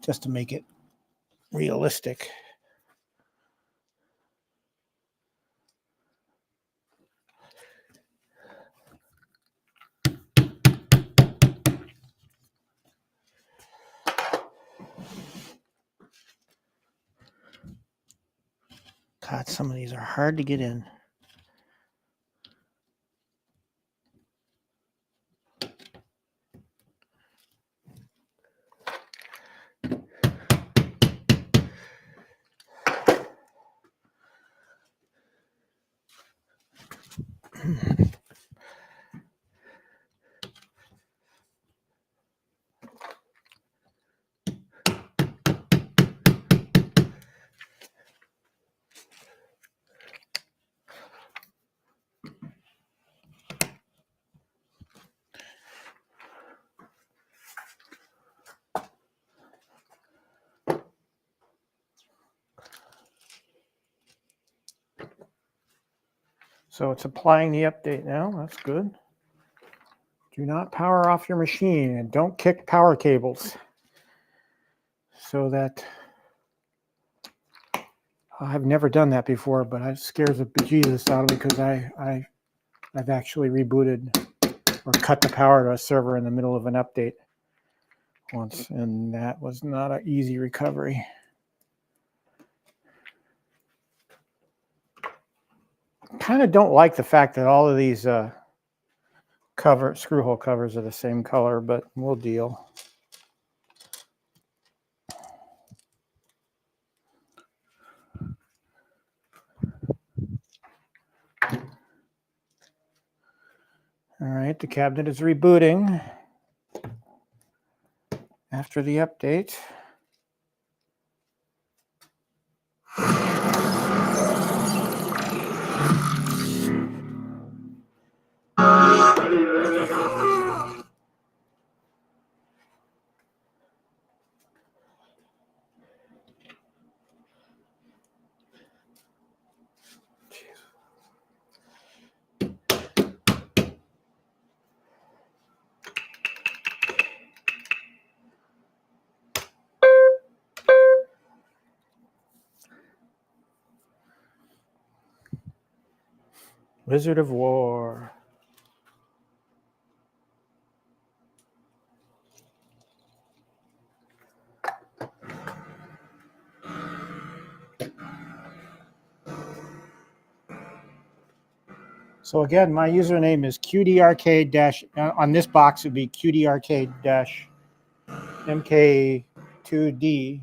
Just to make it realistic. God, some of these are hard to get in. So it's applying the update now. That's good. Do not power off your machine and don't kick power cables. So that I've never done that before, but it scares the bejesus out of me because I've actually rebooted or cut the power to a server in the middle of an update once, and that was not an easy recovery. Kind of don't like the fact that all of these screw hole covers are the same color, but we'll deal. All right, the cabinet is rebooting after the update. Wizard of War. So again, my username is QDarcade- on this box it would be QDarcade-MK2D.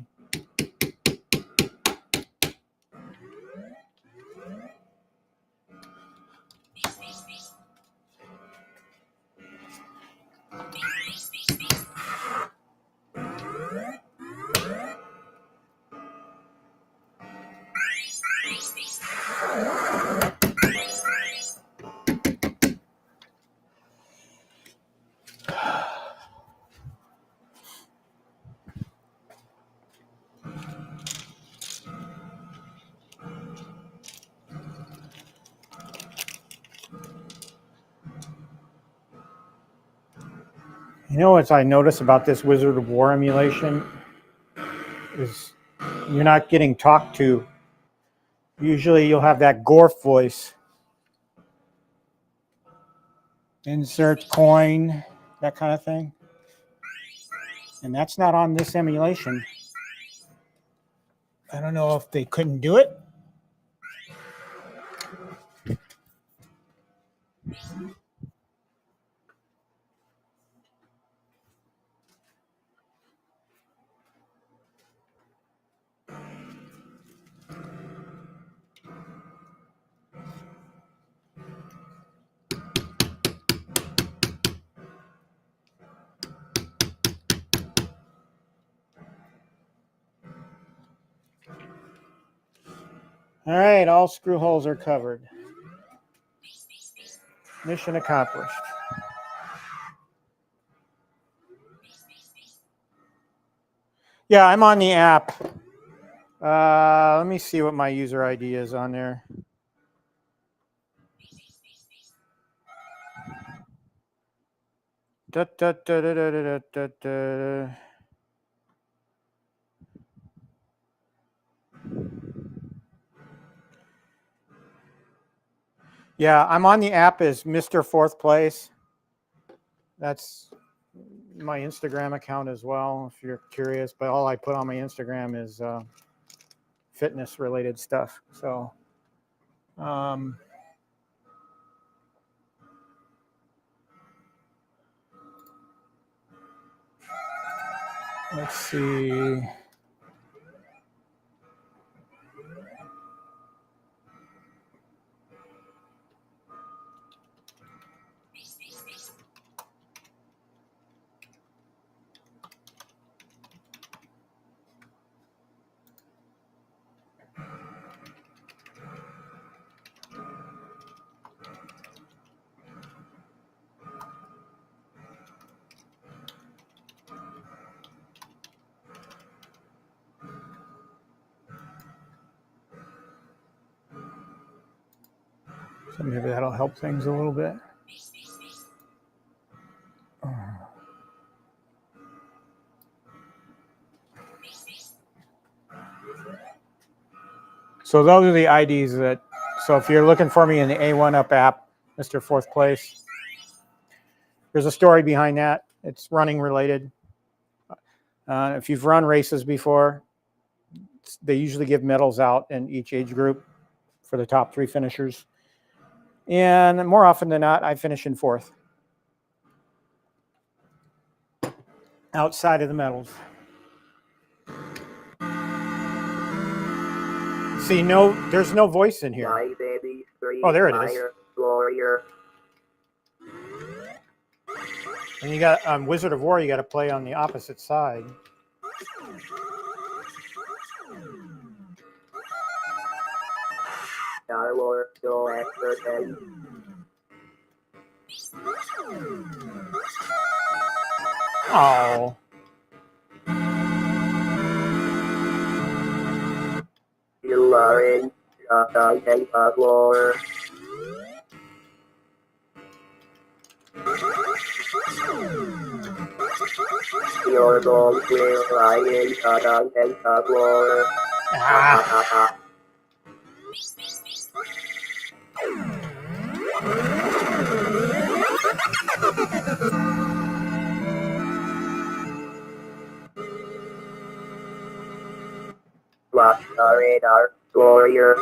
You know what I notice about this Wizard of War emulation is you're not getting talked to. Usually you'll have that Gorf voice. Insert coin, that kind of thing. And that's not on this emulation. I don't know if they couldn't do it. All right, all screw holes are covered. Mission accomplished. Yeah, I'm on the app. Let me see what my user ID is on there. Da, da, da, da, da, da, da, da. Yeah, I'm on the app as Mr. Fourth Place. That's my Instagram account as well, if you're curious. But all I put on my Instagram is fitness related stuff. So, let's see. So maybe that'll help things a little bit. So those are the IDs that, so if you're looking for me in the A1 Up app, Mr. Fourth Place, there's a story behind that. It's running related. If you've run races before, they usually give medals out in each age group for the top 3 finishers. And more often than not, I finish in 4th. Outside of the medals. See, there's no voice in here. Oh, there it is. Warrior. And you got Wizard of War, you got to play on the opposite side. Star Wars, go expert. Oh. You are in the war. Your gold will lie in the war. Ah. Watch the radar, warrior.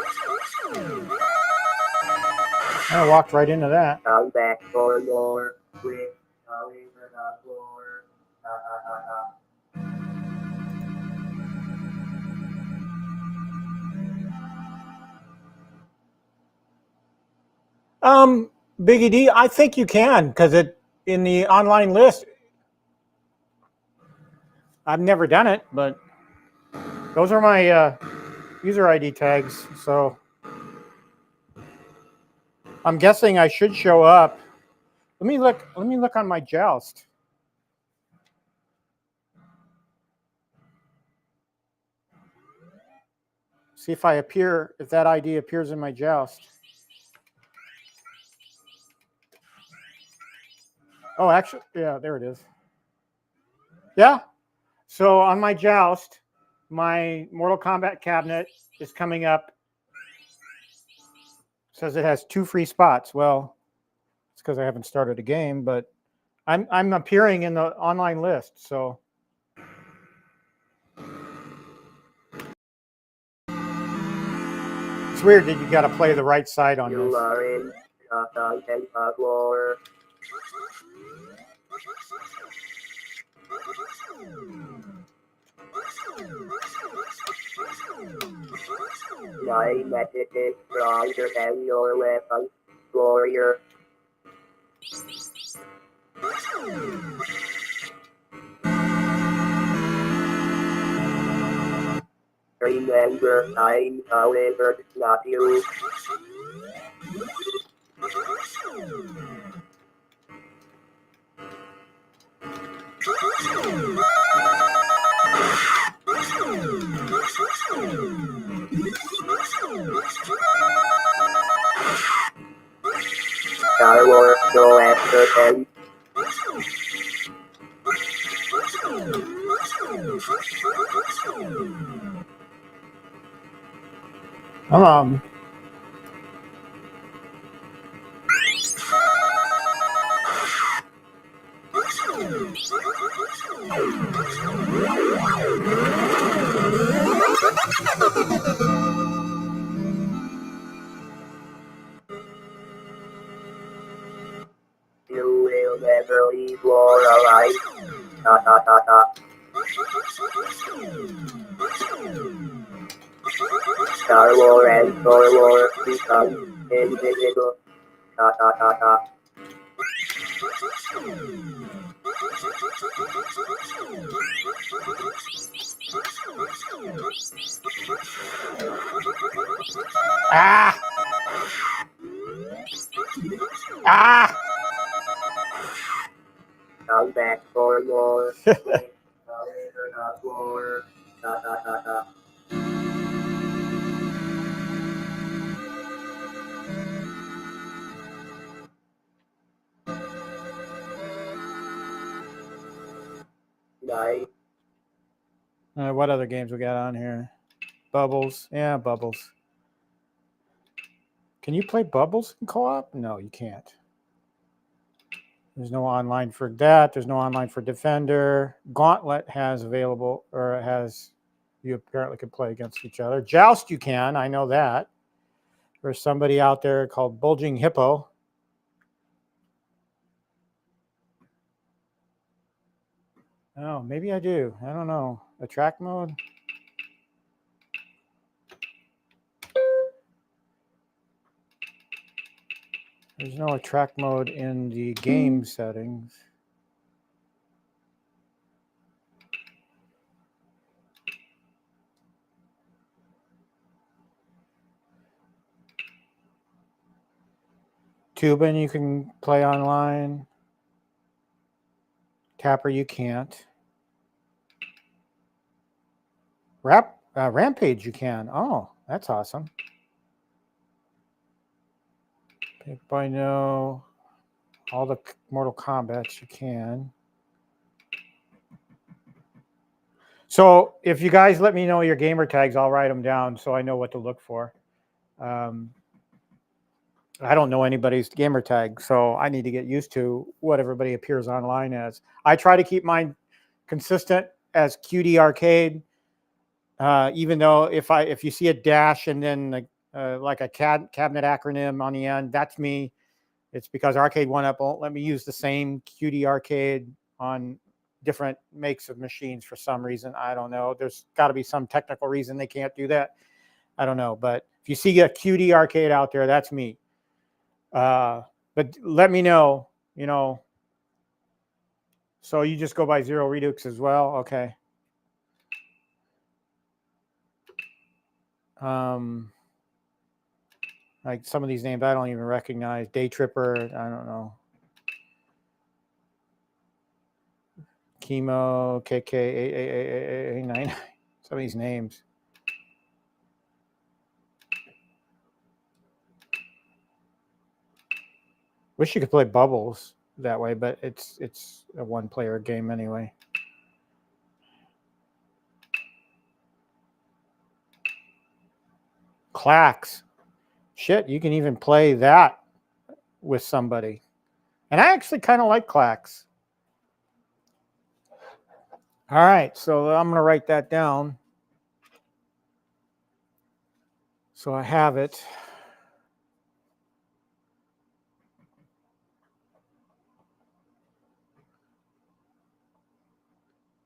I walked right into that. Come back for more. With the war. Biggie D, I think you can, because it in the online list. I've never done it, but those are my user ID tags. So I'm guessing I should show up. Let me look on my Joust. See if if that ID appears in my Joust. Oh, actually, yeah, there it is. Yeah. So on my Joust, my Mortal Kombat cabinet is coming up. Says it has 2 free spots. Well, it's because I haven't started a game, but I'm appearing in the online list. So it's weird that you got to play the right side on You this. are in Floor. My message is stronger than your weapon, warrior. Remember, I'm however not you. Star Wars, go after them. You will never leave war alive. Ta ta ta ta. Star Wars and Star Wars become invisible. Ta ta ta ta. Ah! Ah! Come back for more. However not war. Ta ta ta ta. Nice. What other games we got on here? Bubbles. Yeah, Bubbles. Can you play Bubbles in co-op? No, you can't. There's no online for that. There's no online for Defender. Gauntlet has available, or has, you apparently can play against each other. Joust you can, I know that. There's somebody out there called Bulging Hippo. Oh, maybe I do. I don't know. Attract mode? There's no attract mode in the game settings. Tubin you can play online. Tapper you can't. Rampage you can. Oh, that's awesome. Pick by no. All the Mortal Kombats you can. So if you guys let me know your gamer tags, I'll write them down so I know what to look for. I don't know anybody's gamer tag, so I need to get used to what everybody appears online as. I try to keep mine consistent as QD Arcade, even though if you see a dash and then like a cabinet acronym on the end, that's me. It's because Arcade 1UP won't let me use the same QD Arcade on different makes of machines for some reason. I don't know. There's got to be some technical reason they can't do that. I don't know. But if you see a QD Arcade out there, that's me. But let me know, you know. So you just go by Zero Redux as well? Okay. Like some of these names I don't even recognize. Day Tripper, I don't know. Chemo, KK88889. Some of these names. Wish you could play Bubbles that way, but it's a one-player game anyway. Clacks. Shit, you can even play that with somebody. And I actually kind of like Clacks. All right, so I'm going to write that down. So I have it.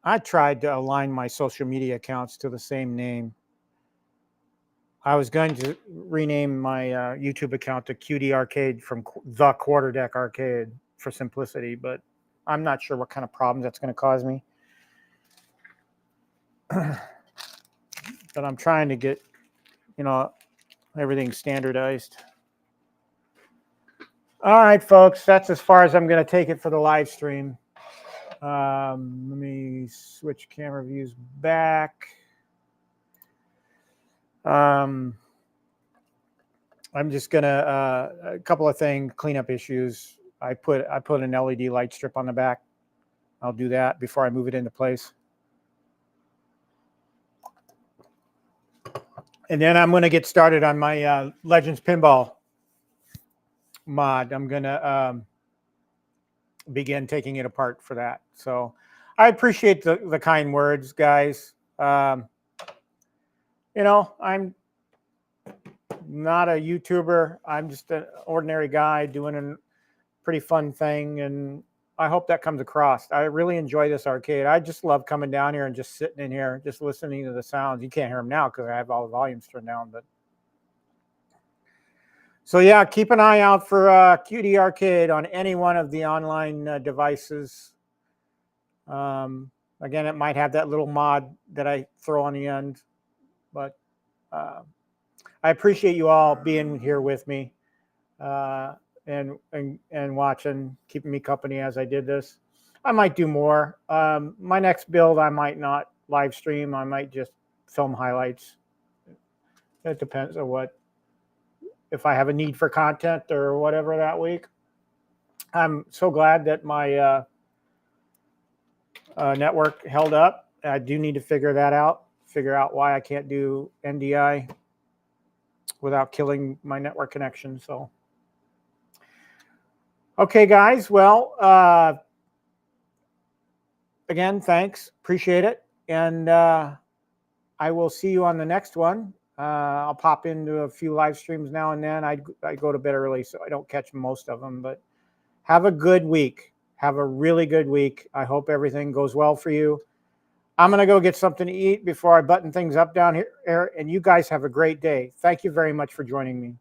I tried to align my social media accounts to the same name. I was going to rename my YouTube account to QD Arcade from the Quarterdeck Arcade for simplicity, but I'm not sure what kind of problems that's going to cause me. But I'm trying to get, everything standardized. All right, folks, that's as far as I'm going to take it for the live stream. Let me switch camera views back. I'm just gonna a couple of things, cleanup issues. I put an LED light strip on the back. I'll do that before I move it into place. And then I'm going to get started on my Legends Pinball mod. I'm going to begin taking it apart for that. So I appreciate the kind words, guys. I'm not a YouTuber. I'm just an ordinary guy doing a pretty fun thing, and I hope that comes across. I really enjoy this arcade. I just love coming down here and just sitting in here, just listening to the sounds. You can't hear them now because I have all the volumes turned down. But so yeah, keep an eye out for QD Arcade on any one of the online devices. Again, it might have that little mod that I throw on the end, but I appreciate you all being here with me and watching, keeping me company as I did this. I might do more. My next build, I might not live stream. I might just film highlights. It depends on if I have a need for content or whatever that week. I'm so glad that my network held up. I do need to figure that out. Figure out why I can't do NDI without killing my network connection. So, okay, guys. Well, again, thanks. Appreciate it. And I will see you on the next one. I'll pop into a few live streams now and then. I go to bed early, so I don't catch most of them. But have a good week. Have a really good week. I hope everything goes well for you. I'm going to go get something to eat before I button things up down here. And you guys have a great day. Thank you very much for joining me.